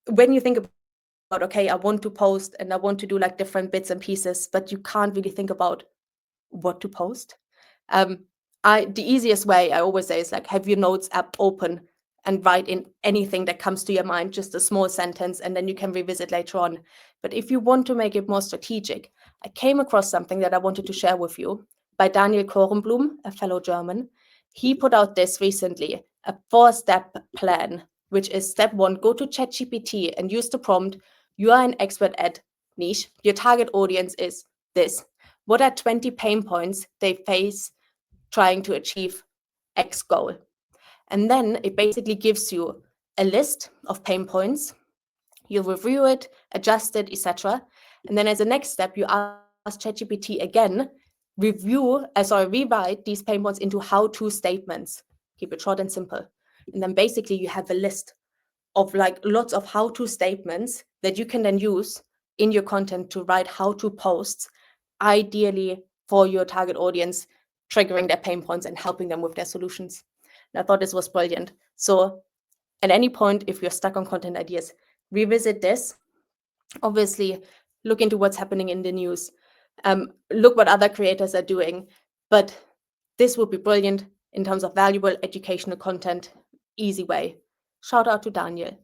when you think about, okay, I want to post and I want to do like different bits and pieces, but you can't really think about what to post. The easiest way I always say is like, have your notes app open and write in anything that comes to your mind, just a small sentence, and then you can revisit later on. But if you want to make it more strategic, I came across something that I wanted to share with you by Daniel Korenblum, a fellow German. He put out this recently, a 4-step plan, which is step 1, go to ChatGPT and use the prompt, you are an expert at niche, your target audience is this. What are 20 pain points they face trying to achieve X goal? And then it basically gives you a list of pain points. You review it, adjust it, etc. And then as a next step, you ask ChatGPT again, rewrite these pain points into how-to statements. Keep it short and simple. And then basically you have a list of like lots of how-to statements that you can then use in your content to write how-to posts, ideally for your target audience, triggering their pain points and helping them with their solutions. And I thought this was brilliant. So at any point, if you're stuck on content ideas, revisit this. Obviously, look into what's happening in the news. Look what other creators are doing. But this would be brilliant in terms of valuable educational content, easy way. Shout out to Daniel.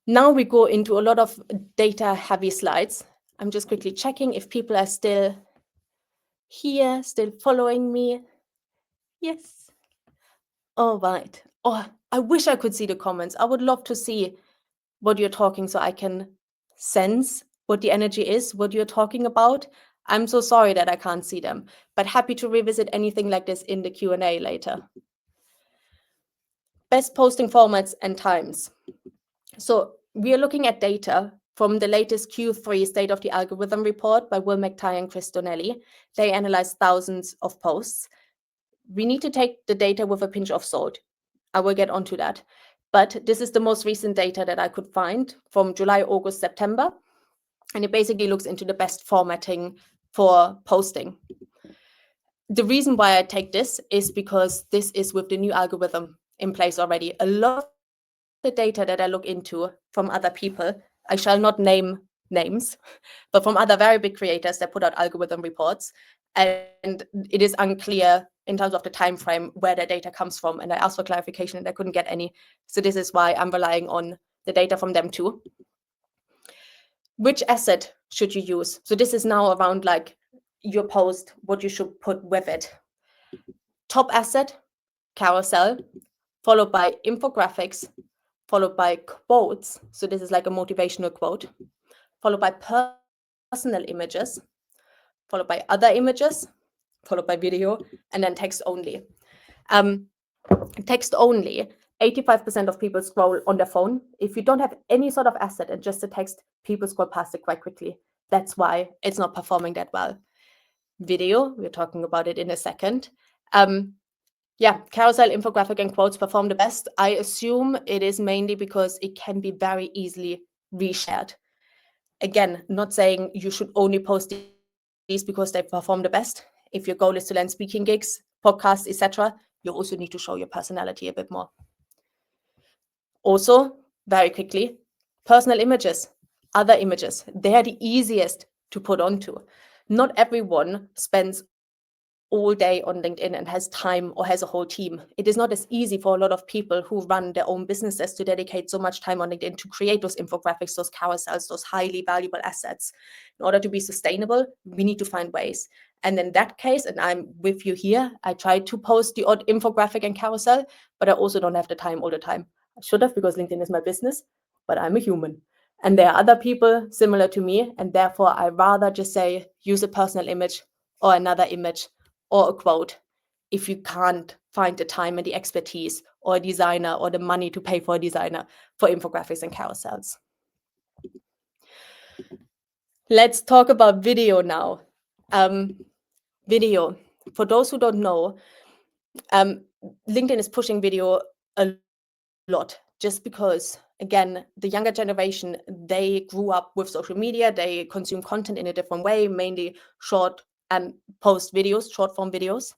Now we go into a lot of data-heavy slides. I'm just quickly checking if people are still here, still following me. Yes. All right. Oh, I wish I could see the comments. I would love to see what you're talking so I can sense what the energy is, what you're talking about. I'm so sorry that I can't see them, but happy to revisit anything like this in the Q&A later. Best posting formats and times. So we are looking at data from the latest Q3 State of the Algorithm report by Will McTighe and Chris Donnelly. They analyzed thousands of posts. We need to take the data with a pinch of salt. I will get onto that. But this is the most recent data that I could find from July, August, September. And it basically looks into the best formatting for posting. The reason why I take this is because this is with the new algorithm in place already. A lot of the data that I look into from other people, I shall not name names, but from other very big creators that put out algorithm reports. And it is unclear in terms of the time frame where the data comes from. And I asked for clarification and I couldn't get any. So this is why I'm relying on the data from them too. Which asset should you use? So this is now around like your post, what you should put with it. Top asset, carousel, followed by infographics, followed by quotes. So this is like a motivational quote, followed by personal images, followed by other images, followed by video, and then text only. Text only, 85% of people scroll on their phone. If you don't have any sort of asset and just a text, people scroll past it quite quickly. That's why it's not performing that well. Video, we're talking about it in a second. Yeah, carousel, infographic, and quotes perform the best. I assume it is mainly because it can be very easily reshared. Again, not saying you should only post these because they perform the best. if your goal is to land speaking gigs, podcasts, etc., you also need to show your personality a bit more. Also, very quickly, personal images, other images, they are the easiest to put onto. Not everyone spends all day on LinkedIn and has time or has a whole team. It is not as easy for a lot of people who run their own businesses to dedicate so much time on LinkedIn to create those infographics, those carousels, those highly valuable assets. In order to be sustainable, we need to find ways. And in that case, and I'm with you here, I try to post the odd infographic and carousel, but I also don't have the time all the time. I should have, because LinkedIn is my business, but I'm a human. And there are other people similar to me, and therefore I rather just say use a personal image or another image or a quote if you can't find the time and the expertise or a designer or the money to pay for a designer for infographics and carousels. Let's talk about video now. Video. For those who don't know, LinkedIn is pushing video a lot just because, again, the younger generation, they grew up with social media, they consume content in a different way, mainly short and post videos, short form videos.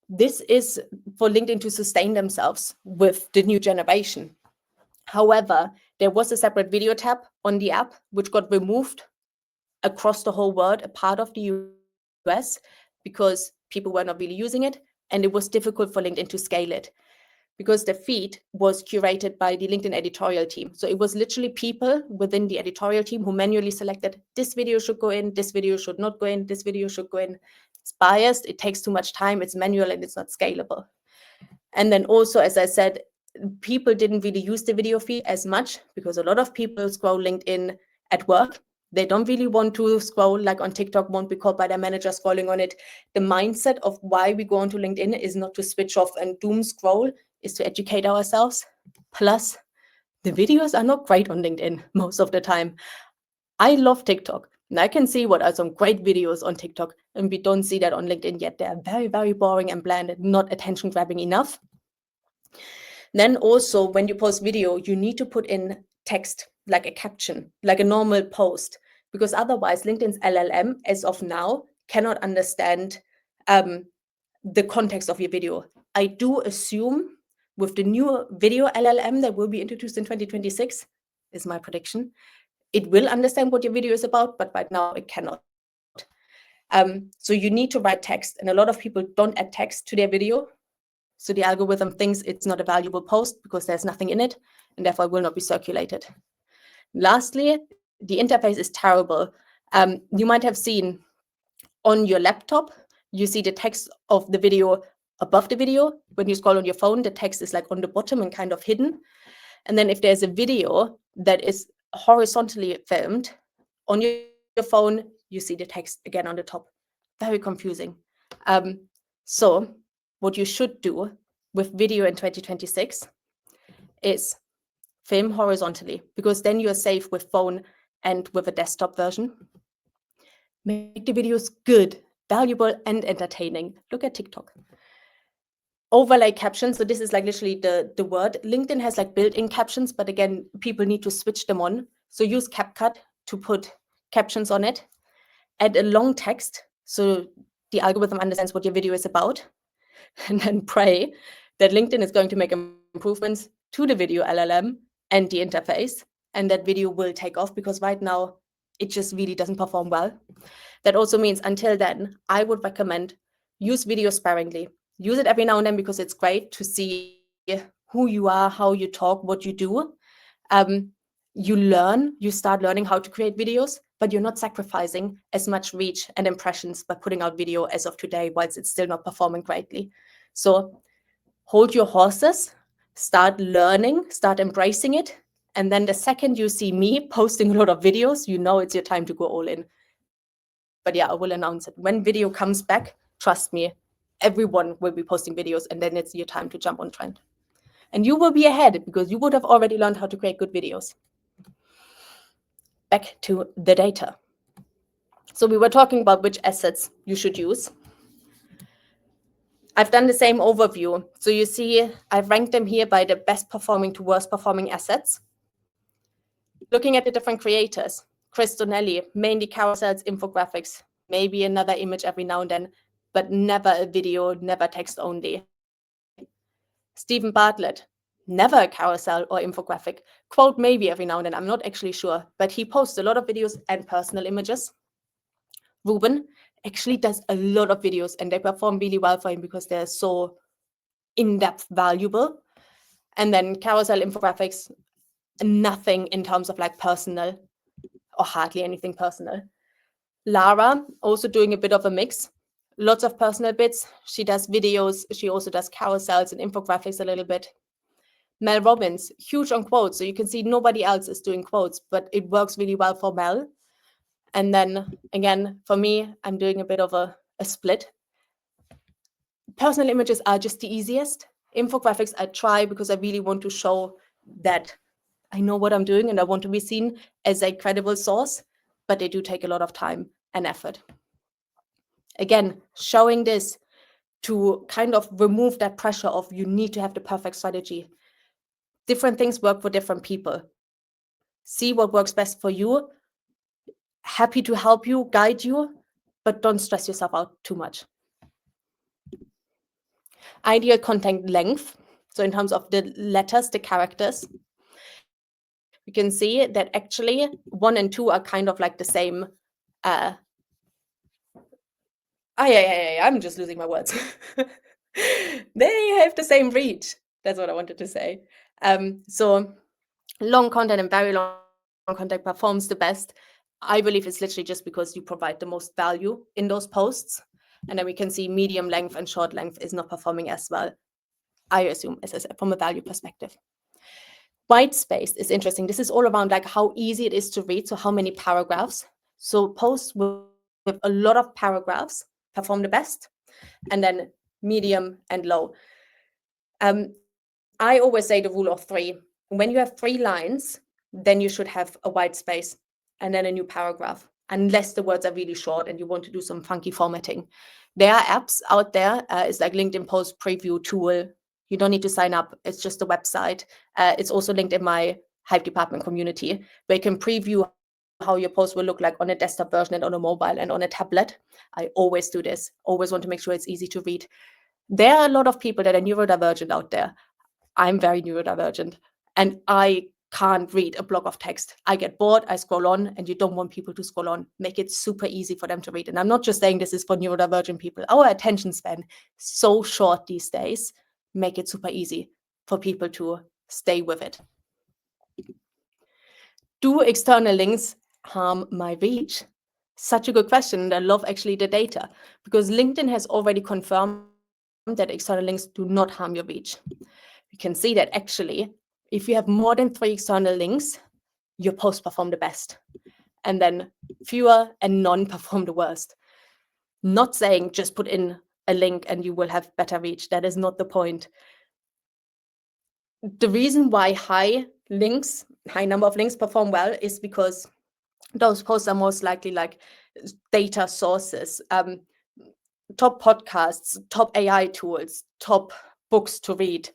This is for LinkedIn to sustain themselves with the new generation. However, there was a separate video tab on the app, which got removed across the whole world, a part of the US, because people were not really using it, and it was difficult for LinkedIn to scale it, because the feed was curated by the LinkedIn editorial team. So it was literally people within the editorial team who manually selected this video should go in, this video should not go in, this video should go in. It's biased, it takes too much time, it's manual, and it's not scalable. And then also, as I said, people didn't really use the video feed as much because a lot of people scroll LinkedIn at work. They don't really want to scroll like on TikTok, won't be caught by their manager scrolling on it. The mindset of why we go onto LinkedIn is not to switch off and doom scroll, is to educate ourselves. Plus, the videos are not great on LinkedIn most of the time. I love TikTok, and I can see what are some great videos on TikTok, and we don't see that on LinkedIn yet. They are very, very boring and bland, not attention grabbing enough. Then also, when you post video, you need to put in text, like a caption, like a normal post, because otherwise LinkedIn's LLM, as of now, cannot understand the context of your video. I do assume with the new video LLM that will be introduced in 2026, is my prediction, it will understand what your video is about, but right now it cannot. So you need to write text, and a lot of people don't add text to their video. So the algorithm thinks it's not a valuable post because there's nothing in it, and therefore it will not be circulated. Lastly, the interface is terrible. You might have seen on your laptop, you see the text of the video above the video. When you scroll on your phone, the text is like on the bottom and kind of hidden. And then if there's a video that is horizontally filmed on your phone, you see the text again on the top. Very confusing. So what you should do with video in 2026 is film horizontally, because then you're safe with phone and with a desktop version. Make the videos good, valuable, and entertaining. Look at TikTok. Overlay captions. So this is like literally the word. LinkedIn has like built-in captions, but again, people need to switch them on. So use CapCut to put captions on it. Add a long text so the algorithm understands what your video is about. And then pray that LinkedIn is going to make improvements to the video LLM and the interface, and that video will take off, because right now it just really doesn't perform well. That also means until then, I would recommend use video sparingly. Use it every now and then because it's great to see who you are, how you talk, what you do. You start learning how to create videos, but you're not sacrificing as much reach and impressions by putting out video as of today, whilst it's still not performing greatly. So hold your horses, start learning, start embracing it. And then the second you see me posting a lot of videos, you know it's your time to go all in. But yeah, I will announce it. When video comes back, trust me, everyone will be posting videos, and then it's your time to jump on trend. And you will be ahead because you would have already learned how to create good videos. Back to the data. So we were talking about which assets you should use. I've done the same overview. So you see, I've ranked them here by the best performing to worst performing assets. Looking at the different creators, Chris Donnelly, mainly carousels, infographics, maybe another image every now and then, but never a video, never text only. Stephen Bartlett, never a carousel or infographic. Quote maybe every now and then, I'm not actually sure, but he posts a lot of videos and personal images. Ruben actually does a lot of videos and they perform really well for him because they're so in-depth valuable. And then carousel infographics, nothing in terms of like personal or hardly anything personal. Lara, also doing a bit of a mix, lots of personal bits. She does videos. She also does carousels and infographics a little bit. Mel Robbins, huge on quotes. So you can see nobody else is doing quotes, but it works really well for Mel. And then again, for me, I'm doing a bit of a split. Personal images are just the easiest. Infographics I try because I really want to show that I know what I'm doing and I want to be seen as a credible source, but they do take a lot of time and effort. Again, showing this to kind of remove that pressure of you need to have the perfect strategy. Different things work for different people. See what works best for you. Happy to help you, guide you, but don't stress yourself out too much. Ideal content length. So in terms of the letters, the characters, you can see that actually 1 and 2 are kind of like the same. I'm just losing my words. They have the same reach. That's what I wanted to say. So long content and very long content performs the best. I believe it's literally just because you provide the most value in those posts. And then we can see medium length and short length is not performing as well, I assume, as I said, from a value perspective. White space is interesting. This is all around like how easy it is to read. So how many paragraphs. So posts with a lot of paragraphs perform the best, and then medium and low. I always say the rule of 3. When you have 3 lines, then you should have a white space and then a new paragraph, unless the words are really short and you want to do some funky formatting. There are apps out there. It's like LinkedIn Post Preview tool. You don't need to sign up. It's just a website. It's also linked in my Hype Department community, where you can preview how your post will look like on a desktop version and on a mobile and on a tablet. I always do this. Always want to make sure it's easy to read. There are a lot of people that are neurodivergent out there. I'm very neurodivergent and I can't read a block of text. I get bored, I scroll on, and you don't want people to scroll on. Make it super easy for them to read. And I'm not just saying this is for neurodivergent people. Our attention span is so short these days. Make it super easy for people to stay with it. Do external links harm my reach? Such a good question. And I love actually the data because LinkedIn has already confirmed that external links do not harm your reach. You can see that actually, if you have more than 3 external links, your posts perform the best. And then fewer and none perform the worst. Not saying just put in a link and you will have better reach. That is not the point. The reason why high number of links perform well is because those posts are most likely like data sources, top podcasts, top AI tools, top books to read,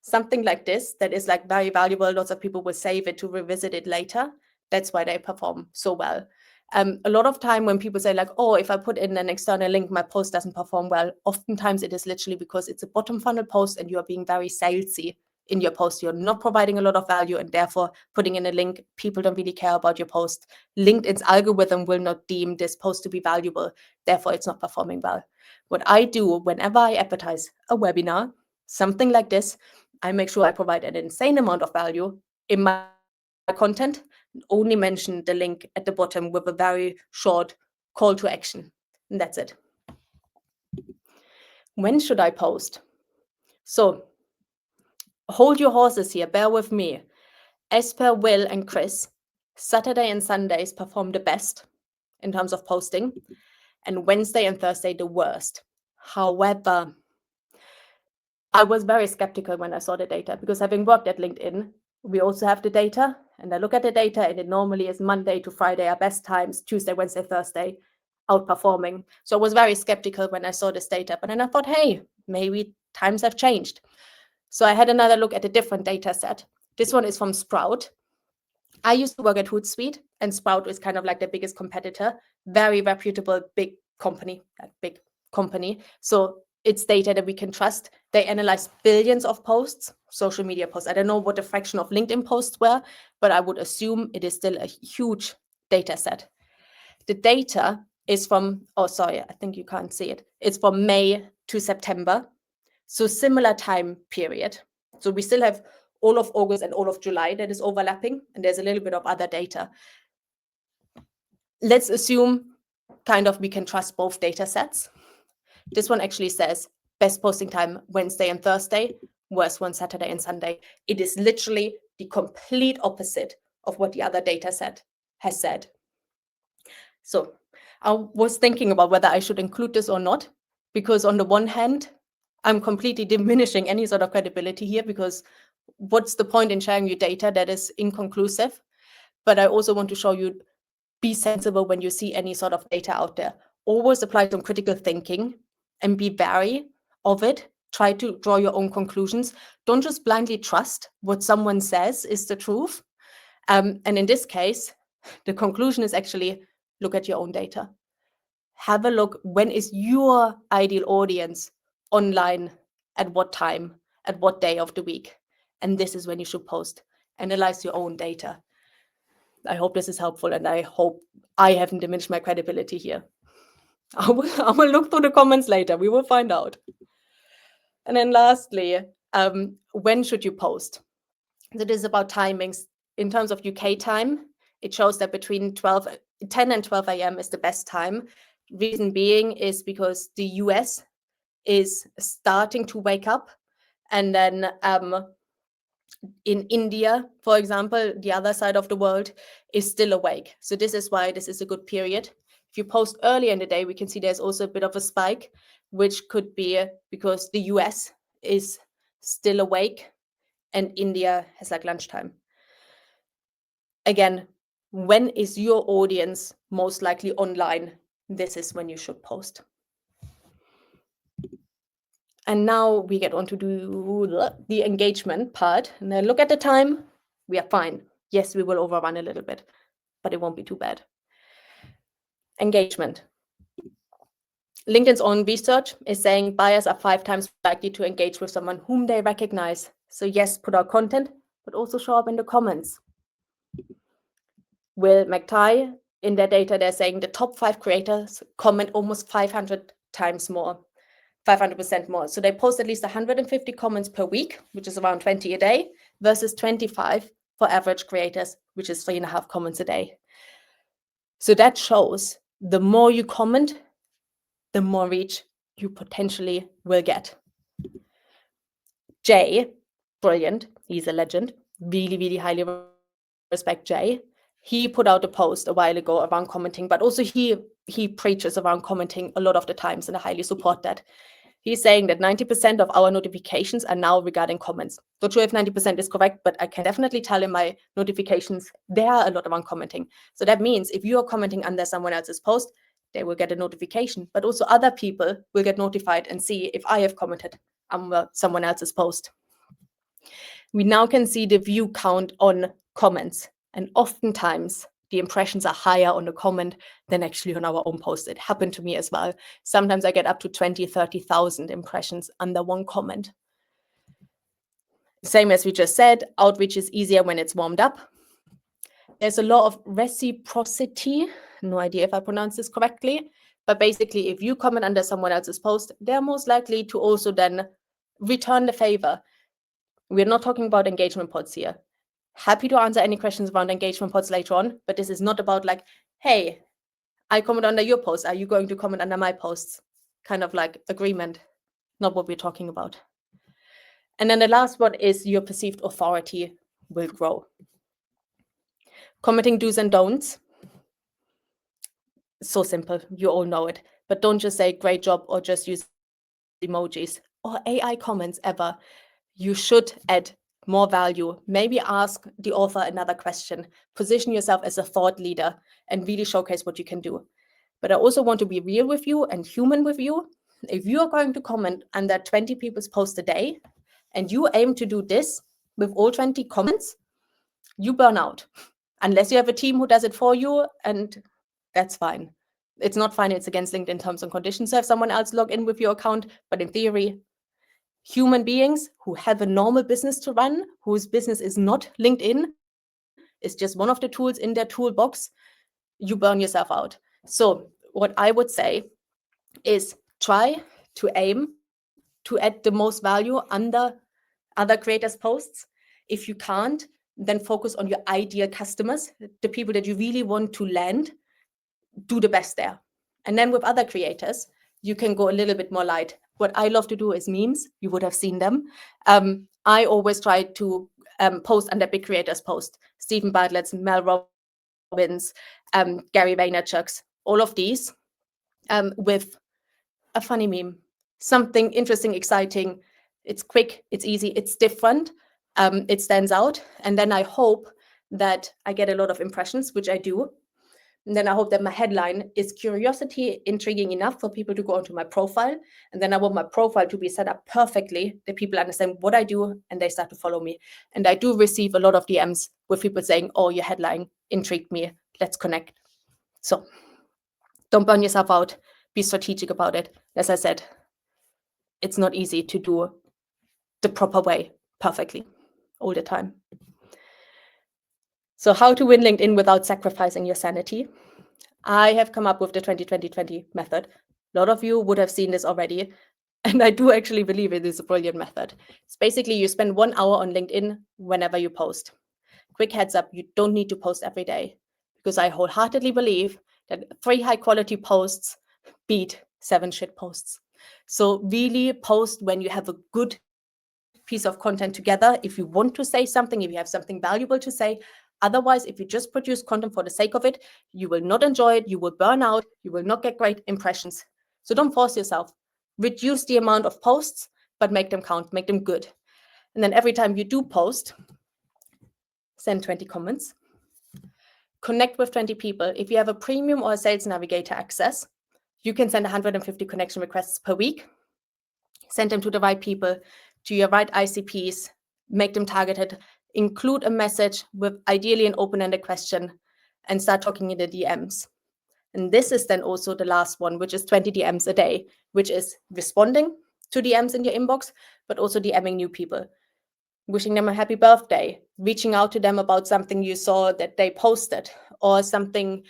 something like this that is like very valuable. Lots of people will save it to revisit it later. That's why they perform so well. A lot of time when people say like, oh, if I put in an external link, my post doesn't perform well. Oftentimes it is literally because it's a bottom funnel post and you are being very salesy in your post. You're not providing a lot of value and therefore putting in a link. People don't really care about your post. LinkedIn's algorithm will not deem this post to be valuable. Therefore, it's not performing well. What I do whenever I advertise a webinar, something like this, I make sure I provide an insane amount of value in my content, only mention the link at the bottom with a very short call to action. And that's it. When should I post? So hold your horses here, bear with me. As per Will and Chris, Saturday and Sundays perform the best in terms of posting, and Wednesday and Thursday the worst. However, I was very skeptical when I saw the data because having worked at LinkedIn, we also have the data, and I look at the data and it normally is Monday to Friday are best times, Tuesday, Wednesday, Thursday outperforming. So I was very skeptical when I saw this data, but then I thought, hey, maybe times have changed. So I had another look at a different data set. This one is from Sprout. I used to work at Hootsuite, and Sprout is kind of like the biggest competitor, very reputable, big company, that big company. So it's data that we can trust. They analyze billions of posts, social media posts. I don't know what the fraction of LinkedIn posts were, but I would assume it is still a huge data set. The data is from, oh, sorry, I think you can't see it. It's from May to September. So similar time period. So we still have all of August and all of July that is overlapping, and there's a little bit of other data. Let's assume kind of we can trust both data sets. This one actually says best posting time Wednesday and Thursday, worst one Saturday and Sunday. It is literally the complete opposite of what the other data set has said. So I was thinking about whether I should include this or not, because on the one hand, I'm completely diminishing any sort of credibility here, because what's the point in sharing your data that is inconclusive? But I also want to show you, be sensible when you see any sort of data out there. Always apply some critical thinking and be wary of it. Try to draw your own conclusions. Don't just blindly trust what someone says is the truth. And in this case, the conclusion is actually look at your own data. Have a look, when is your ideal audience online, at what time, at what day of the week? And this is when you should post. Analyze your own data. I hope this is helpful, and I hope I haven't diminished my credibility here. I will look through the comments later. We will find out. And then lastly, when should you post? So this is about timings. In terms of UK time, it shows that between 10 and 12 a.m. is the best time. Reason being is because the US is starting to wake up, and then in India, for example, the other side of the world is still awake. So this is why this is a good period. If you post early in the day, we can see there's also a bit of a spike, which could be because the US is still awake and India has like lunchtime. Again, when is your audience most likely online? This is when you should post. And now we get on to do the engagement part. And then look at the time. We are fine. Yes, we will overrun a little bit, but it won't be too bad. Engagement. LinkedIn's own research is saying buyers are 5 times likely to engage with someone whom they recognize. So yes, put out content, but also show up in the comments. Will McTighe, in their data, they're saying the top 5 creators comment almost 500 times more. 500% more. So they post at least 150 comments per week, which is around 20 a day, versus 25 for average creators, which is 3.5 comments a day. So that shows the more you comment, the more reach you potentially will get. Jay, brilliant. He's a legend. Really, really highly respect Jay. He put out a post a while ago around commenting, but also he preaches around commenting a lot of the times, and I highly support that. He's saying that 90% of our notifications are now regarding comments. Not sure if 90% is correct, but I can definitely tell in my notifications, there are a lot around commenting. So that means if you are commenting under someone else's post, they will get a notification, but also other people will get notified and see if I have commented on someone else's post. We now can see the view count on comments, and oftentimes the impressions are higher on the comment than actually on our own post. It happened to me as well. Sometimes I get up to 20, 30,000 impressions under one comment. Same as we just said, outreach is easier when it's warmed up. There's a lot of reciprocity. No idea if I pronounce this correctly, but basically if you comment under someone else's post, they're most likely to also then return the favor. We're not talking about engagement pods here. Happy to answer any questions around engagement pods later on, but this is not about like, hey, I comment under your post. Are you going to comment under my posts? Kind of like agreement, not what we're talking about. And then the last one is your perceived authority will grow. Commenting do's and don'ts. So simple, you all know it. But don't just say great job or just use emojis or AI comments ever. You should add more value. Maybe ask the author another question. Position yourself as a thought leader and really showcase what you can do. But I also want to be real with you and human with you. If you are going to comment under 20 people's posts a day and you aim to do this with all 20 comments, you burn out. Unless you have a team who does it for you, and that's fine. It's not fine, it's against LinkedIn terms and conditions to have someone else log in with your account, but in theory, human beings who have a normal business to run, whose business is not LinkedIn, is just one of the tools in their toolbox, you burn yourself out. So what I would say is try to aim to add the most value under other creators' posts. If you can't, then focus on your ideal customers, the people that you really want to land, do the best there. And then with other creators, you can go a little bit more light. What I love to do is memes. You would have seen them. I always try to post under big creators post. Stephen Bartlett's, Mel Robbins, Gary Vaynerchuk's, all of these with a funny meme, something interesting, exciting. It's quick, it's easy, it's different, it stands out. And then I hope that I get a lot of impressions, which I do. And then I hope that my headline is curiosity, intriguing enough for people to go onto my profile. And then I want my profile to be set up perfectly that people understand what I do and they start to follow me. And I do receive a lot of DMs with people saying, oh, your headline intrigued me. Let's connect. So don't burn yourself out. Be strategic about it. As I said, it's not easy to do the proper way perfectly all the time. So how to win LinkedIn without sacrificing your sanity? I have come up with the 20-20-20 method. A lot of you would have seen this already. And I do actually believe it is a brilliant method. It's basically you spend 1 hour on LinkedIn whenever you post. Quick heads up, you don't need to post every day, because I wholeheartedly believe that 3 high quality posts beat 7 shit posts. So really post when you have a good piece of content together. If you want to say something, if you have something valuable to say. Otherwise, if you just produce content for the sake of it, you will not enjoy it, you will burn out, you will not get great impressions. So don't force yourself. Reduce the amount of posts, but make them count, make them good. And then every time you do post, send 20 comments. Connect with 20 people. If you have a premium or a sales navigator access, you can send 150 connection requests per week. Send them to the right people, to your right ICPs, make them targeted, include a message with ideally an open-ended question, and start talking in the DMs. And this is then also the last one, which is 20 DMs a day, which is responding to DMs in your inbox, but also DMing new people, wishing them a happy birthday, reaching out to them about something you saw that they posted, or something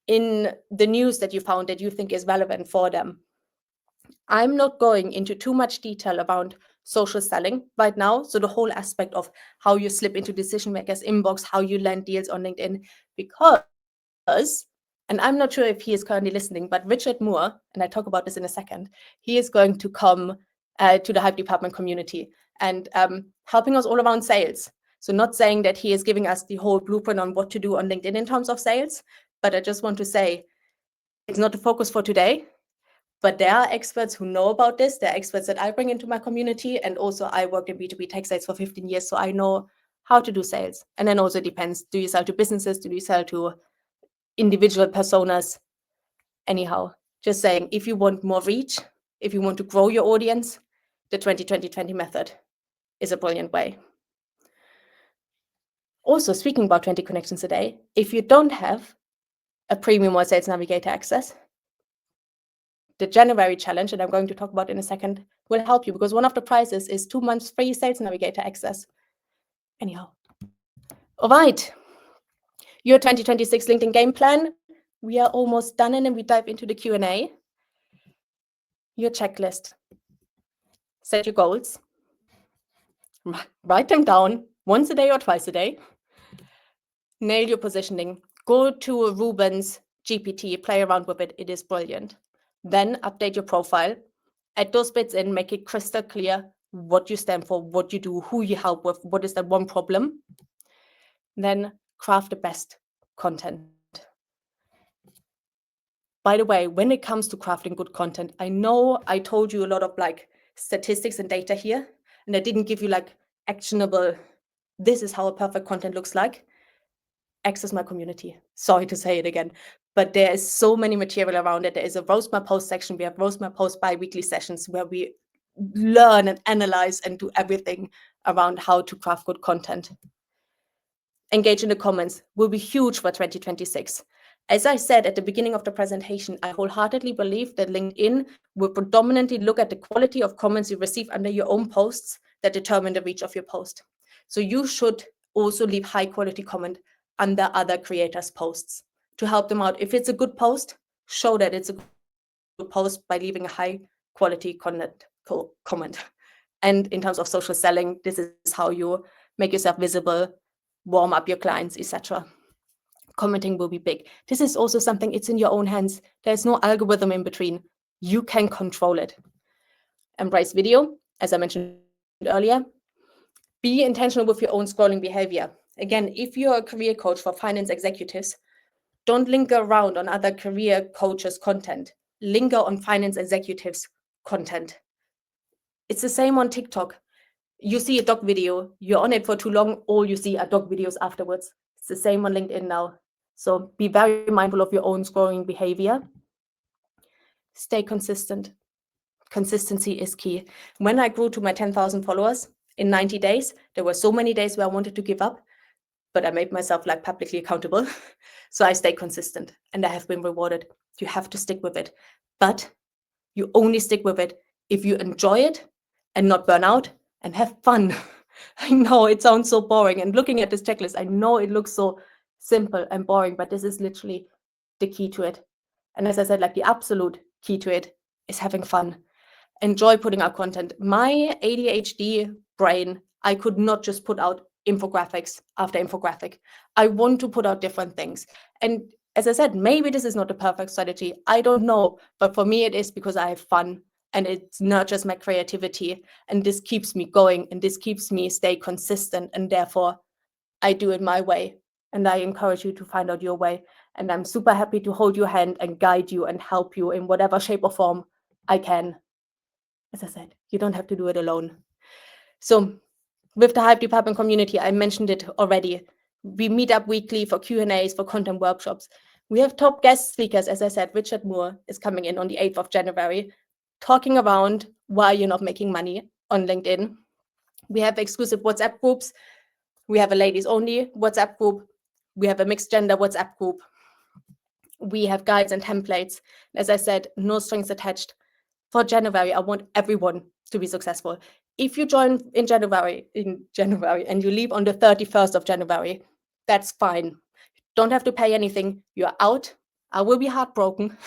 in the news that you found that you think is relevant for them. I'm not going into too much detail around social selling right now. So the whole aspect of how you slip into decision makers' inbox, how you land deals on LinkedIn, because, and I'm not sure if he is currently listening, but Richard Moore, and I talk about this in a second, he is going to come to the Hype Department community and helping us all around sales. So not saying that he is giving us the whole blueprint on what to do on LinkedIn in terms of sales, but I just want to say it's not the focus for today. But there are experts who know about this. There are experts that I bring into my community. And also I worked in B2B tech sales for 15 years. So I know how to do sales. And then also it depends. Do you sell to businesses? Do you sell to individual personas? Anyhow, just saying, if you want more reach, if you want to grow your audience, the 20-20-20 method is a brilliant way. Also, speaking about 20 connections a day, if you don't have a premium or sales navigator access, the January challenge, and I'm going to talk about in a second, will help you, because one of the prizes is 2 months free sales navigator access. Anyhow. All right. Your 2026 LinkedIn game plan. We are almost done, and then we dive into the Q&A. Your checklist. Set your goals. Write them down once a day or twice a day. Nail your positioning. Go to Ruben's GPT, play around with it. It is brilliant. Then update your profile. Add those bits in, make it crystal clear what you stand for, what you do, who you help with, what is that one problem. Then craft the best content. By the way, when it comes to crafting good content, I know I told you a lot of like statistics and data here, and I didn't give you like actionable, this is how a perfect content looks like. Access my community. Sorry to say it again, but there is so many material around it. There is a Roast My Post section. We have Roast My Post bi-weekly sessions where we learn and analyze and do everything around how to craft good content. Engage in the comments will be huge for 2026. As I said at the beginning of the presentation, I wholeheartedly believe that LinkedIn will predominantly look at the quality of comments you receive under your own posts that determine the reach of your post. So you should also leave high quality comment under other creators' posts to help them out. If it's a good post, show that it's a good post by leaving a high quality comment. And in terms of social selling, this is how you make yourself visible, warm up your clients, etc. Commenting will be big. This is also something, it's in your own hands. There's no algorithm in between. You can control it. Embrace video, as I mentioned earlier. Be intentional with your own scrolling behavior. Again, if you're a career coach for finance executives, don't linger around on other career coaches' content. Linger on finance executives' content. It's the same on TikTok. You see a dog video, you're on it for too long, all you see are dog videos afterwards. It's the same on LinkedIn now. So be very mindful of your own scrolling behavior. Stay consistent. Consistency is key. When I grew to my 10,000 followers in 90 days, there were so many days where I wanted to give up, but I made myself like publicly accountable. So I stay consistent and I have been rewarded. You have to stick with it, but you only stick with it if you enjoy it and not burn out and have fun. I know it sounds so boring, and looking at this checklist, I know it looks so simple and boring, but this is literally the key to it. And as I said, like the absolute key to it is having fun. Enjoy putting out content. My ADHD brain, I could not just put out infographics after infographic. I want to put out different things. And as I said, maybe this is not the perfect strategy. I don't know. But for me, it is because I have fun and it nurtures my creativity. And this keeps me going and this keeps me stay consistent. And therefore, I do it my way. And I encourage you to find out your way. And I'm super happy to hold your hand and guide you and help you in whatever shape or form I can. As I said, you don't have to do it alone. So with the Hype Department community, I mentioned it already. We meet up weekly for Q&As, for content workshops. We have top guest speakers. As I said, Richard Moore is coming in on the 8th of January, talking around why you're not making money on LinkedIn. We have exclusive WhatsApp groups. We have a ladies only WhatsApp group. We have a mixed gender WhatsApp group. We have guides and templates. As I said, no strings attached. For January, I want everyone to be successful. If you join in January and you leave on the 31st of January, that's fine. Don't have to pay anything. You're out. I will be heartbroken,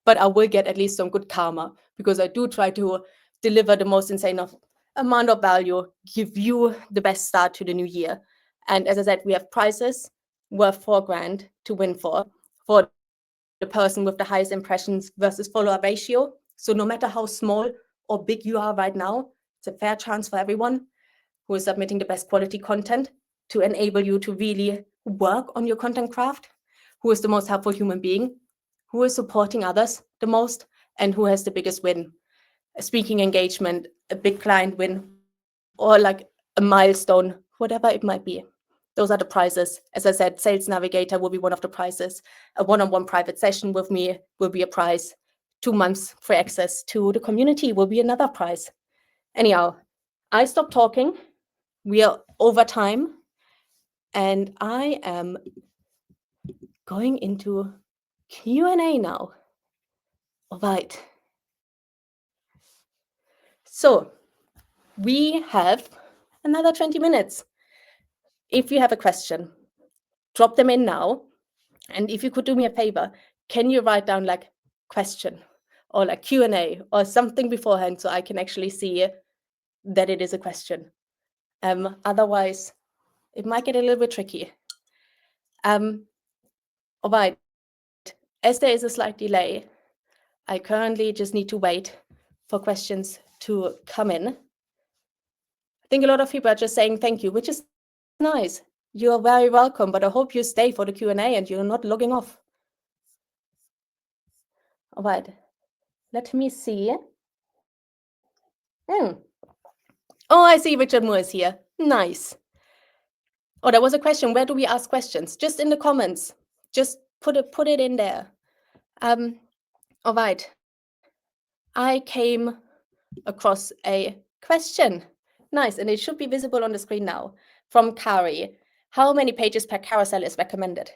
but I will get at least some good karma because I do try to deliver the most insane amount of value, give you the best start to the new year. And as I said, we have prizes worth $4,000 to win for the person with the highest impressions versus follower ratio. So no matter how small or big you are right now, it's a fair chance for everyone who is submitting the best quality content to enable you to really work on your content craft, who is the most helpful human being, who is supporting others the most, and who has the biggest win. A speaking engagement, a big client win, or like a milestone, whatever it might be. Those are the prizes. As I said, Sales Navigator will be one of the prizes. A one-on-one private session with me will be a prize. 2 months free access to the community will be another prize. Anyhow, I stopped talking. We are over time. And I am going into Q&A now. All right. So we have another 20 minutes. If you have a question, drop them in now. And if you could do me a favor, can you write down like question or like Q&A or something beforehand so I can actually see that it is a question. Otherwise, it might get a little bit tricky. All right. As there is a slight delay, I currently just need to wait for questions to come in. I think a lot of people are just saying thank you, which is nice. You're very welcome, but I hope you stay for the Q&A and you're not logging off. All right. Let me see. Oh, I see Richard Moore is here. Nice. Oh, there was a question. Where do we ask questions? Just in the comments. Just put it in there. All right. I came across a question. Nice, and it should be visible on the screen now. From Kari. How many pages per carousel is recommended?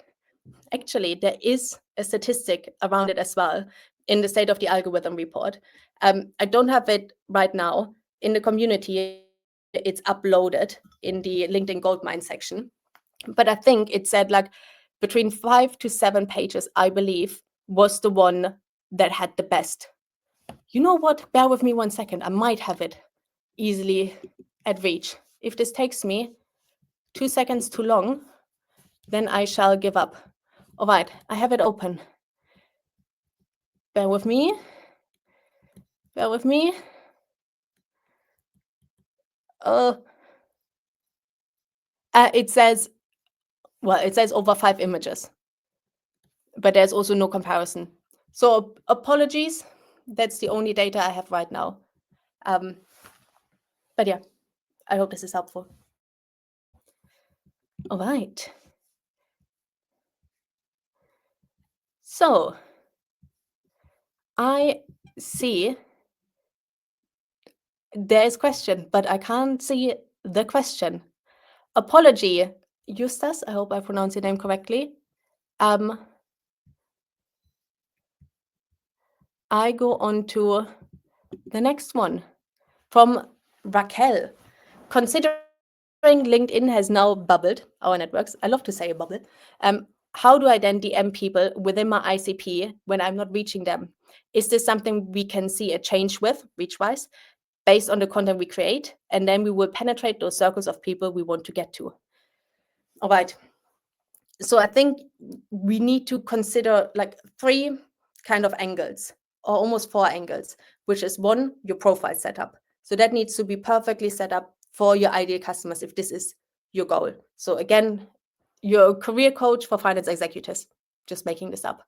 Actually, there is a statistic around it as well in the State of the Algorithm report. I don't have it right now. In the community, it's uploaded in the LinkedIn Goldmine section. But I think it said like between 5 to 7 pages, I believe, was the one that had the best. You know what? Bear with me 1 second. I might have it easily at reach. If this takes me 2 seconds too long, then I shall give up. All right, I have it open. Bear with me. Bear with me. It says, well, it says over 5 images, but there's also no comparison. So apologies. That's the only data I have right now. But yeah, I hope this is helpful. All right. So I see there is question, but I can't see the question. Apology, Justas. I hope I pronounced your name correctly. I go on to the next one from Raquel. Considering LinkedIn has now bubbled our networks, I love to say a bubble, how do I then DM people within my ICP when I'm not reaching them? Is this something we can see a change with, reach-wise, based on the content we create? And then we will penetrate those circles of people we want to get to. All right. So I think we need to consider like 3 kind of angles, or almost 4 angles, which is 1, your profile setup. So that needs to be perfectly set up for your ideal customers if this is your goal. So again, you're a career coach for finance executives, just making this up.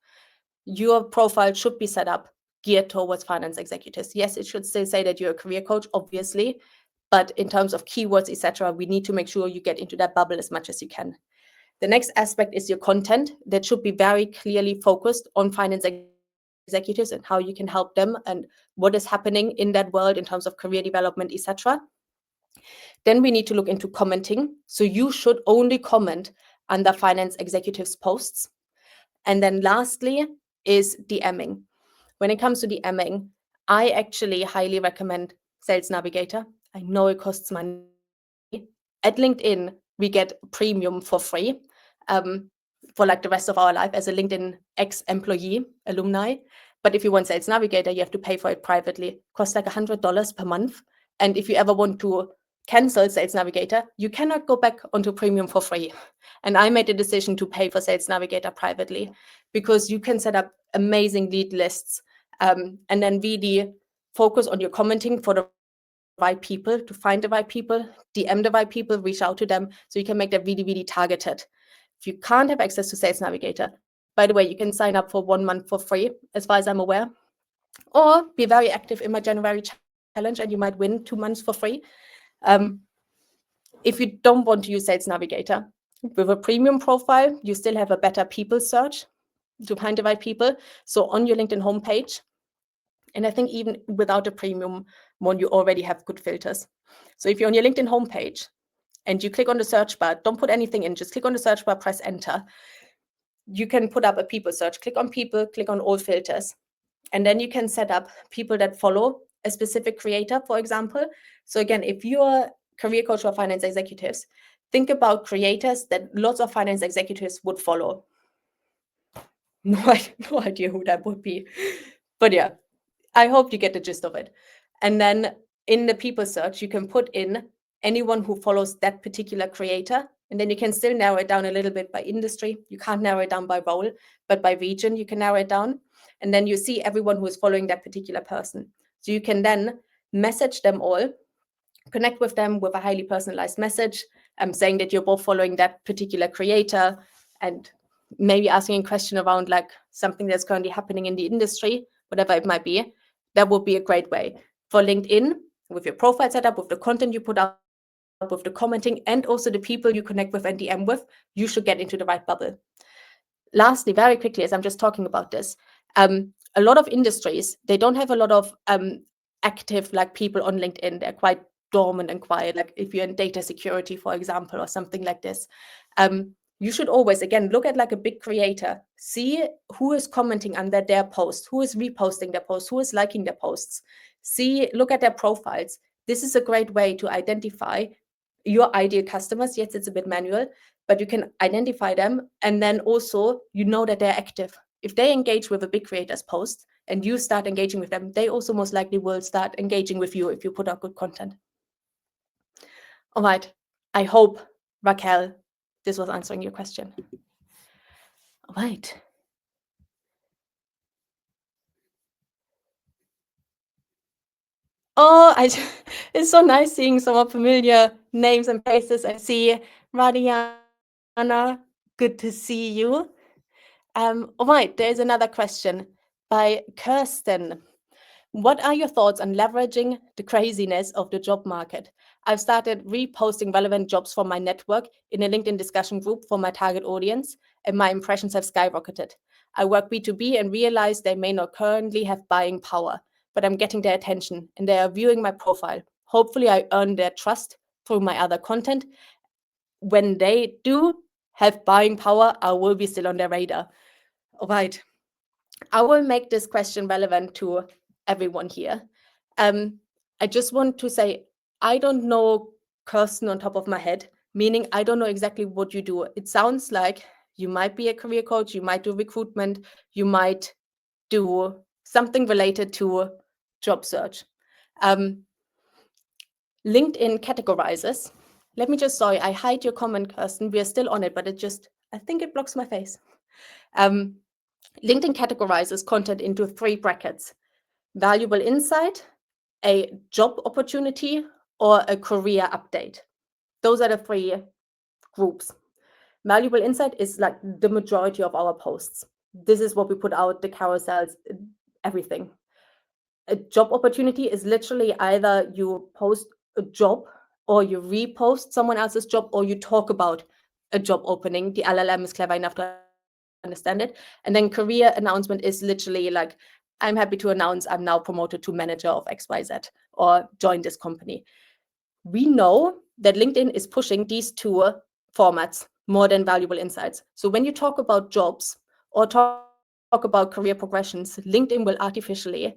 Your profile should be set up geared towards finance executives. Yes, it should still say that you're a career coach, obviously, but in terms of keywords, etc., we need to make sure you get into that bubble as much as you can. The next aspect is your content that should be very clearly focused on finance executives and how you can help them and what is happening in that world in terms of career development, etc. Then we need to look into commenting. So you should only comment under finance executives' posts. And then lastly is DMing. When it comes to DMing, I actually highly recommend Sales Navigator. I know it costs money. At LinkedIn, we get premium for free for like the rest of our life as a LinkedIn ex-employee, alumni. But if you want Sales Navigator, you have to pay for it privately. It costs like $100 per month. And if you ever want to cancel Sales Navigator, you cannot go back onto premium for free. And I made the decision to pay for Sales Navigator privately because you can set up amazing lead lists and then really focus on your commenting for the right people, to find the right people, DM the right people, reach out to them, so you can make that really, really targeted. If you can't have access to Sales Navigator, by the way, you can sign up for 1 month for free, as far as I'm aware, or be very active in my January challenge and you might win 2 months for free. If you don't want to use Sales Navigator, with a premium profile, you still have a better people search to find the right people. So on your LinkedIn homepage, and I think even without a premium one, you already have good filters. So if you're on your LinkedIn homepage and you click on the search bar, don't put anything in, just click on the search bar, press enter. You can put up a people search, click on people, click on all filters. And then you can set up people that follow a specific creator, for example. So again, if you're a career coach for finance executives, think about creators that lots of finance executives would follow. No idea who that would be. But yeah, I hope you get the gist of it. And then in the people search, you can put in anyone who follows that particular creator. And then you can still narrow it down a little bit by industry. You can't narrow it down by role, but by region, you can narrow it down. And then you see everyone who is following that particular person. So you can then message them all, connect with them with a highly personalized message, saying that you're both following that particular creator and maybe asking a question around like something that's currently happening in the industry, whatever it might be. That would be a great way for LinkedIn, with your profile setup, with the content you put up, with the commenting, and also the people you connect with and DM with. You should get into the right bubble. Lastly, very quickly, as I'm just talking about this, a lot of industries, they don't have a lot of active like people on LinkedIn. They're quite dormant and quiet, like if you're in data security, for example, or something like this. you should always, again, look at like a big creator, see who is commenting under their post, who is reposting their post, who is liking their posts, look at their profiles. This is a great way to identify your ideal customers. Yes, it's a bit manual, but you can identify them. And then also, you know that they're active. If they engage with a big creator's post and you start engaging with them, they also most likely will start engaging with you if you put out good content. All right. I hope, Raquel, this was answering your question. All right. Oh, it's so nice seeing some more familiar names and faces. I see Radiana. Good to see you. All right, there's another question by Kirsten. What are your thoughts on leveraging the craziness of the job market? I've started reposting relevant jobs from my network in a LinkedIn discussion group for my target audience, and my impressions have skyrocketed. I work B2B and realize they may not currently have buying power, but I'm getting their attention and they are viewing my profile. Hopefully, I earn their trust through my other content. When they do have buying power, I will be still on their radar. All right. I will make this question relevant to everyone here. I just want to say, I don't know Kirsten on top of my head, meaning I don't know exactly what you do. It sounds like you might be a career coach, you might do recruitment, you might do something related to job search. LinkedIn categorizes. Let me just, sorry, I hide your comment, Kirsten. We are still on it, but I think it blocks my face. LinkedIn categorizes content into 3 brackets: valuable insight, a job opportunity, or a career update. Those are the 3 groups. Valuable insight is like the majority of our posts. This is what we put out, the carousels, everything. A job opportunity is literally either you post a job or you repost someone else's job or you talk about a job opening. The LLM is clever enough to understand it. And then career announcement is literally like, I'm happy to announce I'm now promoted to manager of XYZ or join this company. We know that LinkedIn is pushing these 2 formats more than valuable insights. So when you talk about jobs or talk about career progressions, LinkedIn will artificially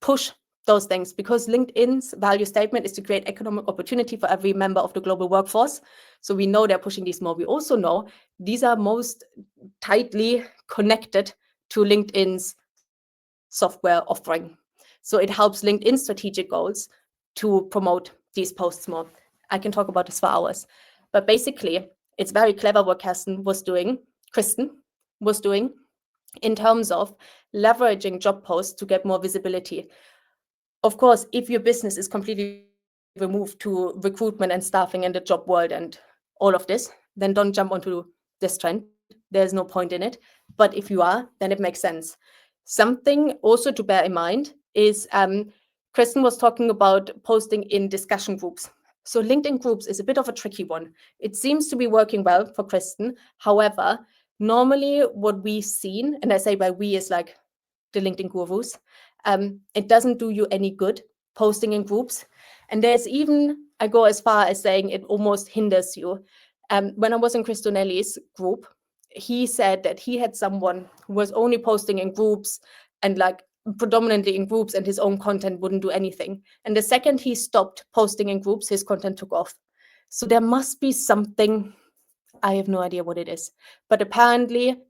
push those things because LinkedIn's value statement is to create economic opportunity for every member of the global workforce. So we know they're pushing these more. We also know these are most tightly connected to LinkedIn's software offering. So it helps LinkedIn strategic goals to promote these posts more. I can talk about this for hours. But basically, it's very clever what Kristen was doing in terms of leveraging job posts to get more visibility. Of course, if your business is completely removed to recruitment and staffing and the job world and all of this, then don't jump onto this trend. There's no point in it. But if you are, then it makes sense. Something also to bear in mind is Kristen was talking about posting in discussion groups. So LinkedIn groups is a bit of a tricky one. It seems to be working well for Kristen. However, normally what we've seen, and I say by we is like the LinkedIn gurus, it doesn't do you any good posting in groups. And there's even, I go as far as saying it almost hinders you. When I was in Christonelli's group, he said that he had someone who was only posting in groups and like predominantly in groups, and his own content wouldn't do anything. And the second he stopped posting in groups, his content took off. So there must be something, I have no idea what it is, but apparently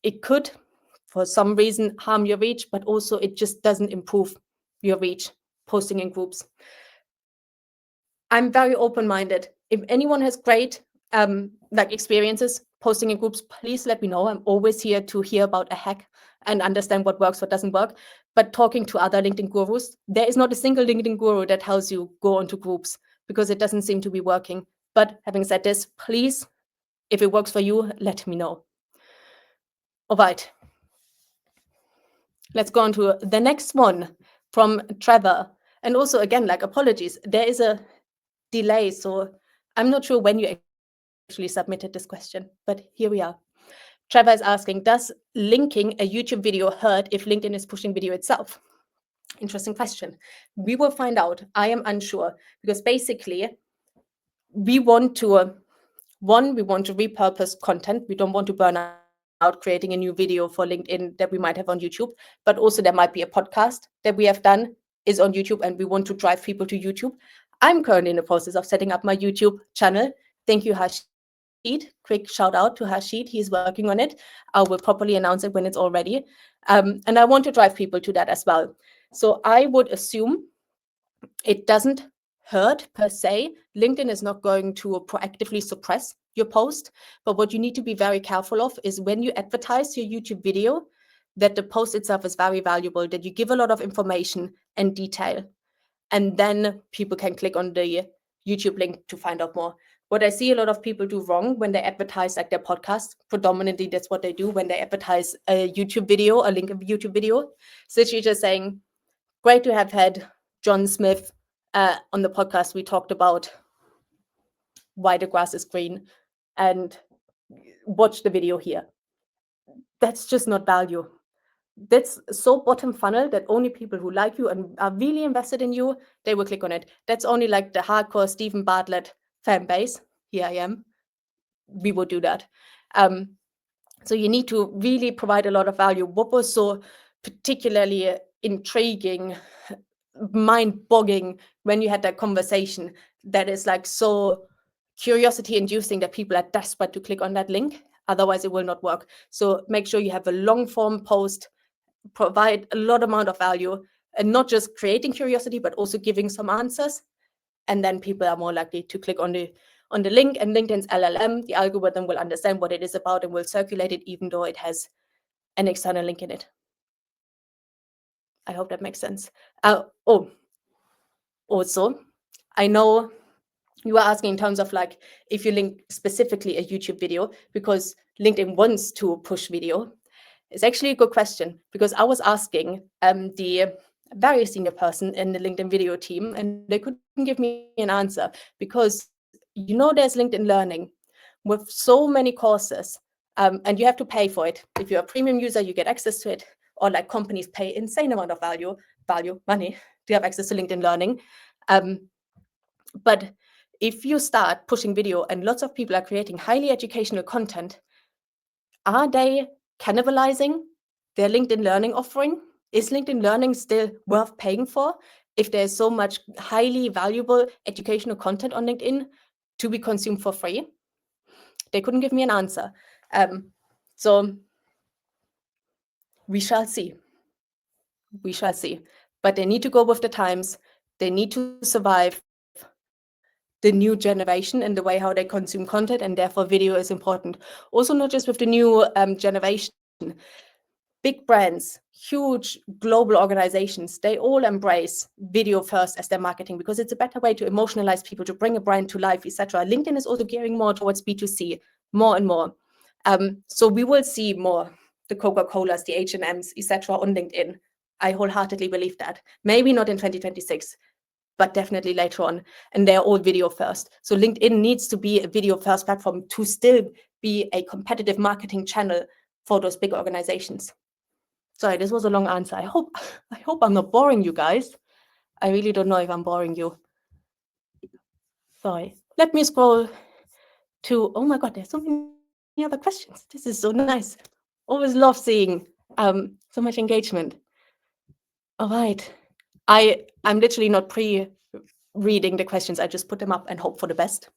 it could, for some reason, harm your reach, but also it just doesn't improve your reach posting in groups. I'm very open-minded. If anyone has great like experiences posting in groups, please let me know. I'm always here to hear about a hack and understand what works, what doesn't work. But talking to other LinkedIn gurus, there is not a single LinkedIn guru that tells you go onto groups because it doesn't seem to be working. But having said this, please, if it works for you, let me know. All right. Let's go on to the next one from Trevor. And also, again, like apologies, there is a delay. So I'm not sure when you actually submitted this question, but here we are. Trevor is asking, does linking a YouTube video hurt if LinkedIn is pushing video itself? Interesting question. We will find out. I am unsure because basically we want One, we want to repurpose content. We don't want to burn out creating a new video for LinkedIn that we might have on YouTube, but also there might be a podcast that we have done is on YouTube and we want to drive people to YouTube. I'm currently in the process of setting up my YouTube channel. Thank you, Hashid. Quick shout out to Hashid. He's working on it. I will properly announce it when it's all ready. And I want to drive people to that as well. So I would assume it doesn't hurt per se. LinkedIn is not going to proactively suppress your post, but what you need to be very careful of is when you advertise your YouTube video, that the post itself is very valuable, that you give a lot of information and detail, and then people can click on the YouTube link to find out more. What I see a lot of people do wrong when they advertise like their podcast, predominantly that's what they do when they advertise a YouTube video, a link of a YouTube video. So she's just saying, great to have had John Smith on the podcast. We talked about why the grass is green and watch the video here. That's just not value. That's so bottom funnel that only people who like you and are really invested in you, they will click on it. That's only like the hardcore Stephen Bartlett fan base. Here I am. We would do that. So you need to really provide a lot of value. What was so particularly intriguing, mind-boggling when you had that conversation that is like so curiosity-inducing that people are desperate to click on that link? Otherwise, it will not work. So make sure you have a long-form post, provide a lot amount of value, and not just creating curiosity, but also giving some answers. And then people are more likely to click on the link, and LinkedIn's LLM, the algorithm will understand what it is about and will circulate it even though it has an external link in it. I hope that makes sense. Also, I know you are asking in terms of like if you link specifically a YouTube video because LinkedIn wants to push video. It's actually a good question because I was asking the very senior person in the LinkedIn video team and they couldn't give me an answer because there's LinkedIn Learning with so many courses and you have to pay for it. If you're a premium user, you get access to it, or like companies pay insane amount of money to have access to LinkedIn Learning. But if you start pushing video and lots of people are creating highly educational content, are they cannibalizing their LinkedIn Learning offering? Is LinkedIn Learning still worth paying for if there's so much highly valuable educational content on LinkedIn to be consumed for free? They couldn't give me an answer. So we shall see. We shall see. But they need to go with the times. They need to survive the new generation and the way how they consume content, and therefore video is important. Also, not just with the new generation. Big brands, huge global organizations, they all embrace video first as their marketing because it's a better way to emotionalize people, to bring a brand to life, etc. LinkedIn is also gearing more towards B2C, more and more. So we will see more the Coca-Colas, the H&Ms, etc. on LinkedIn. I wholeheartedly believe that. Maybe not in 2026, but definitely later on. And they're all video first. So LinkedIn needs to be a video first platform to still be a competitive marketing channel for those big organizations. Sorry, this was a long answer. I hope I'm not boring you guys. I really don't know if I'm boring you. Sorry. Let me scroll to, oh my God, there's so many other questions. This is so nice. Always love seeing so much engagement. All right. I'm literally not pre-reading the questions. I just put them up and hope for the best.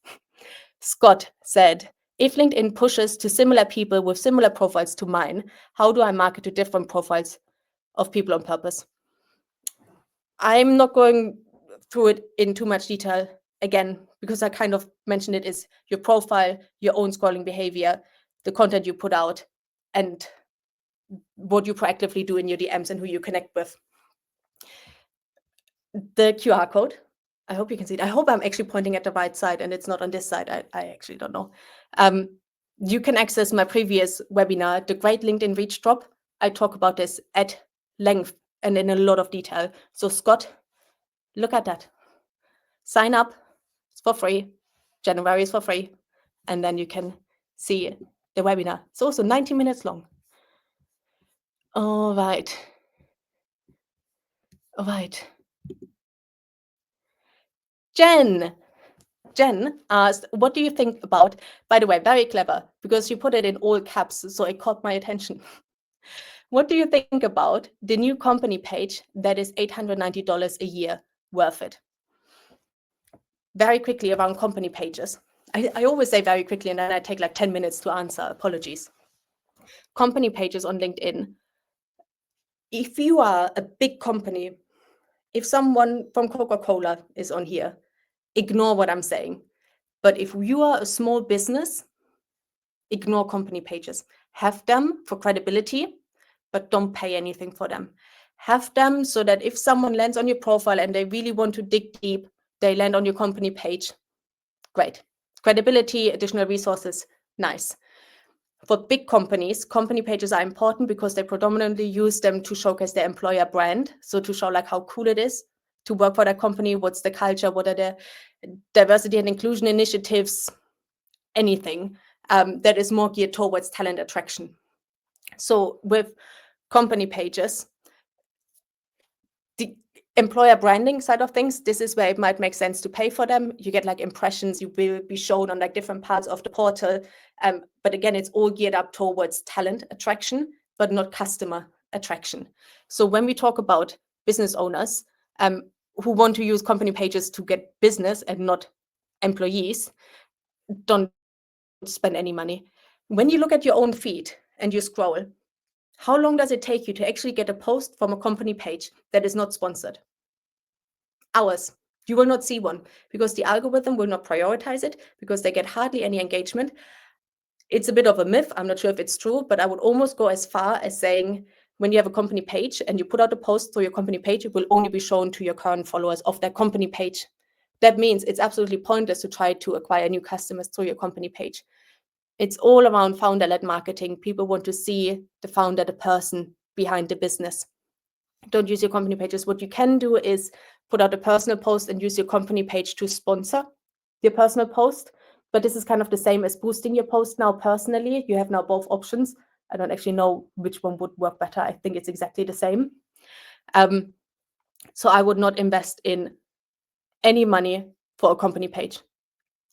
Scott said, if LinkedIn pushes to similar people with similar profiles to mine, how do I market to different profiles of people on purpose? I'm not going through it in too much detail again, because I kind of mentioned it is your profile, your own scrolling behavior, the content you put out, and what you proactively do in your DMs and who you connect with. The QR code, I hope you can see it. I hope I'm actually pointing at the right side and it's not on this side. I actually don't know. You can access my previous webinar, The Great LinkedIn Reach Drop. I talk about this at length and in a lot of detail. So Scott, look at that. Sign up, it's for free. January is for free. And then you can see the webinar. It's also 90 minutes long. All right. Jen Jen asked, what do you think about, by the way, very clever, because you put it in all caps, so it caught my attention. What do you think about the new company page that is $890 a year worth it? Very quickly around company pages. I always say very quickly, and then I take like 10 minutes to answer. Apologies. Company pages on LinkedIn. If you are a big company, if someone from Coca-Cola is on here, ignore what I'm saying. But if you are a small business, ignore company pages. Have them for credibility, but don't pay anything for them. Have them so that if someone lands on your profile and they really want to dig deep, they land on your company page. Great. Credibility, additional resources, nice. For big companies, company pages are important because they predominantly use them to showcase their employer brand. So to show like how cool it is to work for that company, what's the culture, what are the diversity and inclusion initiatives, anything that is more geared towards talent attraction. So with company pages, the employer branding side of things, this is where it might make sense to pay for them. You get like impressions, you will be shown on like different parts of the portal. But again, it's all geared up towards talent attraction, but not customer attraction. So when we talk about business owners who want to use company pages to get business and not employees, don't spend any money. When you look at your own feed and you scroll, how long does it take you to actually get a post from a company page that is not sponsored? Hours. You will not see one because the algorithm will not prioritize it because they get hardly any engagement. It's a bit of a myth. I'm not sure if it's true, but I would almost go as far as saying when you have a company page and you put out a post through your company page, it will only be shown to your current followers of that company page. That means it's absolutely pointless to try to acquire new customers through your company page. It's all around founder-led marketing. People want to see the founder, the person behind the business. Don't use your company pages. What you can do is put out a personal post and use your company page to sponsor your personal post. But this is kind of the same as boosting your post now personally. You have now both options. I don't actually know which one would work better. I think it's exactly the same. So I would not invest in any money for a company page.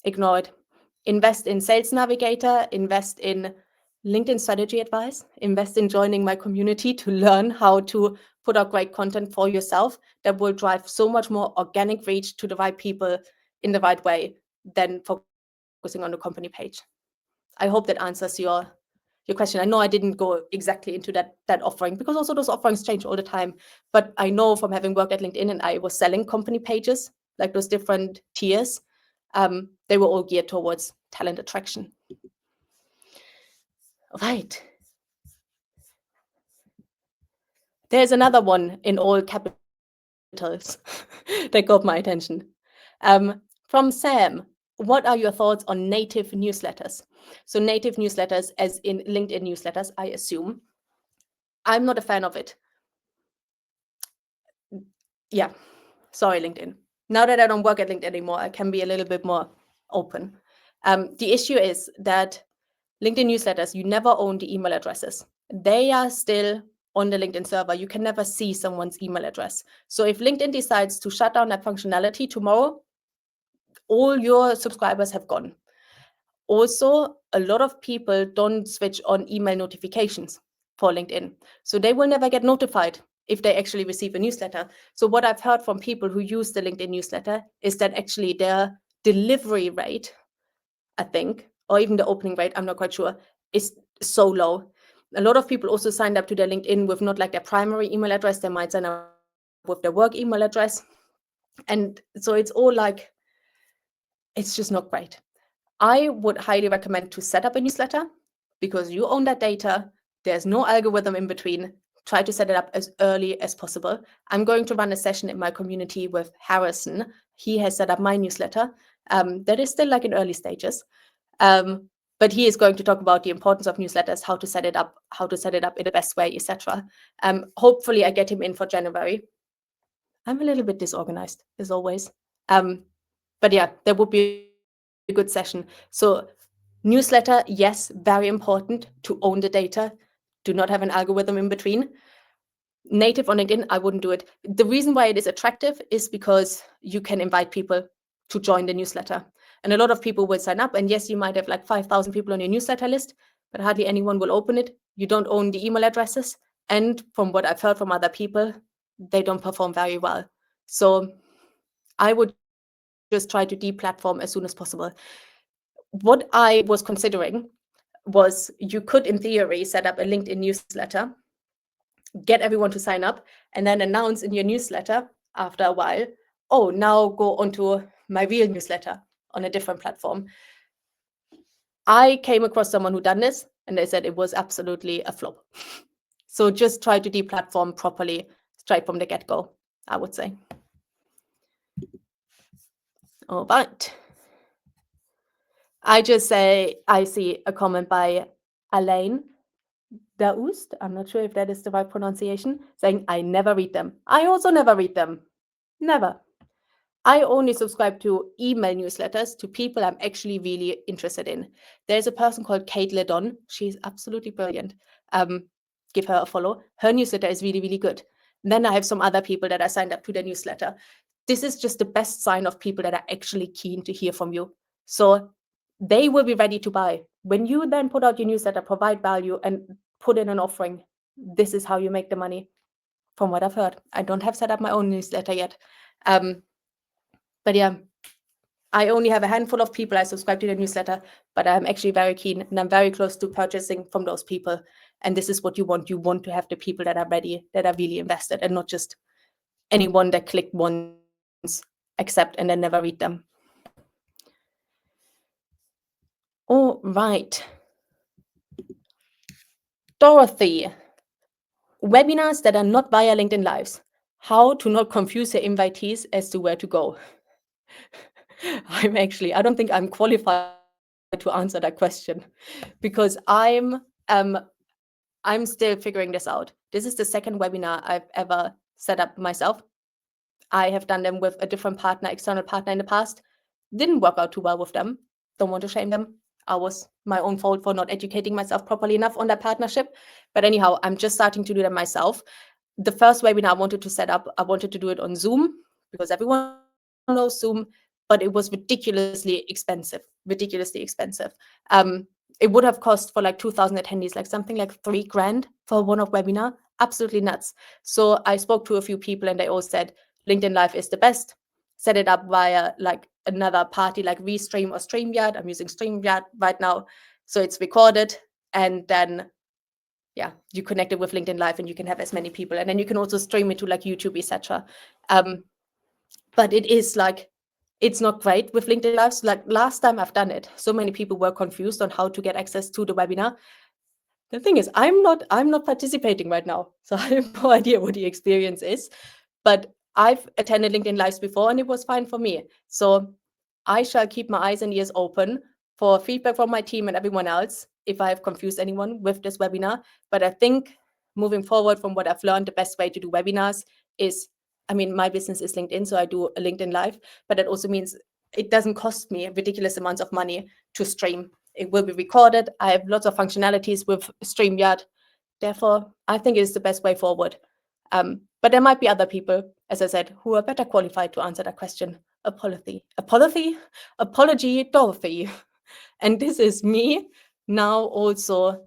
Ignore it. Invest in Sales Navigator, invest in LinkedIn strategy advice, invest in joining my community to learn how to put out great content for yourself that will drive so much more organic reach to the right people in the right way than focusing on the company page. I hope that answers your question. I know I didn't go exactly into that offering because also those offerings change all the time. But I know from having worked at LinkedIn and I was selling company pages, like those different tiers, they were all geared towards talent attraction. Right. There's another one in all capitals that got my attention. From Sam, what are your thoughts on native newsletters? So native newsletters, as in LinkedIn newsletters, I assume. I'm not a fan of it. Yeah, sorry, LinkedIn. Now that I don't work at LinkedIn anymore, I can be a little bit more open. The issue is that LinkedIn newsletters, you never own the email addresses. They are still on the LinkedIn server. You can never see someone's email address. So if LinkedIn decides to shut down that functionality tomorrow, all your subscribers have gone. Also, a lot of people don't switch on email notifications for LinkedIn. So they will never get notified if they actually receive a newsletter. So what I've heard from people who use the LinkedIn newsletter is that actually their delivery rate, I think, or even the opening rate, I'm not quite sure, is so low. A lot of people also signed up to their LinkedIn with not like their primary email address. They might sign up with their work email address. And so it's all like, it's just not great. I would highly recommend to set up a newsletter because you own that data. There's no algorithm in between. Try to set it up as early as possible. I'm going to run a session in my community with Harrison. He has set up my newsletter. That is still like in early stages. But he is going to talk about the importance of newsletters, how to set it up in the best way, etc. Hopefully I get him in for January. I'm a little bit disorganized, as always. But yeah, there would be a good session. So newsletter, yes, very important to own the data. Do not have an algorithm in between. Native on LinkedIn, I wouldn't do it. The reason why it is attractive is because you can invite people to join the newsletter. And a lot of people will sign up. And yes, you might have like 5,000 people on your newsletter list, but hardly anyone will open it. You don't own the email addresses. And from what I've heard from other people, they don't perform very well. So I would just try to deplatform as soon as possible. What I was considering was you could, in theory, set up a LinkedIn newsletter, get everyone to sign up, and then announce in your newsletter after a while, oh, now go onto my real newsletter on a different platform. I came across someone who done this, and they said it was absolutely a flop. So just try to deplatform properly straight from the get-go, I would say. All right. I see a comment by Alain Daoust, I'm not sure if that is the right pronunciation, saying, I never read them. I also never read them. Never. I only subscribe to email newsletters to people I'm actually really interested in. There's a person called Kate Ledon. She's absolutely brilliant. Give her a follow. Her newsletter is really, really good. And then I have some other people that I signed up to their newsletter. This is just the best sign of people that are actually keen to hear from you. So they will be ready to buy. When you then put out your newsletter, provide value, and put in an offering, this is how you make the money, from what I've heard. I don't have set up my own newsletter yet. But yeah, I only have a handful of people I subscribe to the newsletter, but I'm actually very keen and I'm very close to purchasing from those people. And this is what you want. You want to have the people that are ready, that are really invested, and not just anyone that clicked once, accept, and then never read them. All right. Dorothy, webinars that are not via LinkedIn Lives. How to not confuse your invitees as to where to go. I don't think I'm qualified to answer that question because I'm still figuring this out. This is the second webinar I've ever set up myself. I have done them with a different partner, external partner in the past. Didn't work out too well with them. Don't want to shame them. I was my own fault for not educating myself properly enough on that partnership. But anyhow, I'm just starting to do them myself. The first webinar I wanted to set up, I wanted to do it on Zoom because everyone knows Zoom, but it was ridiculously expensive. It would have cost for like 2,000 attendees, like something like $3,000 for a one-off webinar. Absolutely nuts. So I spoke to a few people and they all said LinkedIn Live is the best. Set it up via like another party like Restream or StreamYard. I'm using StreamYard right now. So it's recorded and then yeah, you connect it with LinkedIn Live and you can have as many people. And then you can also stream it to like YouTube, etc. But it is like, it's not great with LinkedIn Live. So like last time I've done it, so many people were confused on how to get access to the webinar. The thing is, I'm not participating right now. So I have no idea what the experience is. But I've attended LinkedIn Lives before and it was fine for me. So I shall keep my eyes and ears open for feedback from my team and everyone else if I have confused anyone with this webinar. But I think moving forward from what I've learned, the best way to do webinars is, I mean, my business is LinkedIn, so I do a LinkedIn Live, but that also means it doesn't cost me ridiculous amounts of money to stream. It will be recorded. I have lots of functionalities with StreamYard. Therefore, I think it is the best way forward. But there might be other people, as I said, who are better qualified to answer that question. Apology, Dorothy. And this is me now also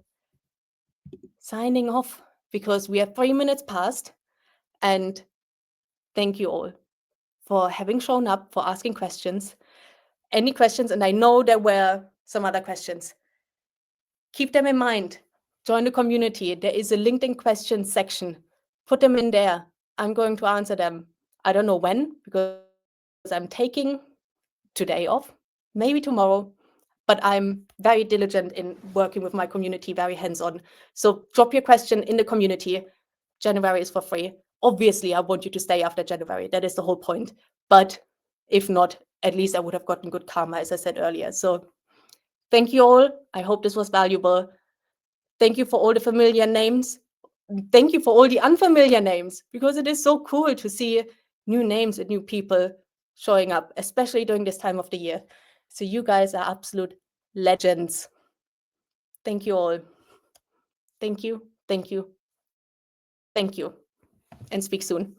signing off because we are 3 minutes past. And thank you all for having shown up, for asking questions. Any questions? And I know there were some other questions. Keep them in mind. Join the community. There is a LinkedIn questions section. Put them in there. I'm going to answer them. I don't know when, because I'm taking today off, maybe tomorrow, but I'm very diligent in working with my community, very hands-on. So drop your question in the community. January is for free. Obviously, I want you to stay after January. That is the whole point. But if not, at least I would have gotten good karma, as I said earlier. So thank you all. I hope this was valuable. Thank you for all the familiar names. Thank you for all the unfamiliar names, because it is so cool to see new names and new people showing up, especially during this time of the year. So you guys are absolute legends. Thank you all. Thank you, thank you, thank you, and speak soon.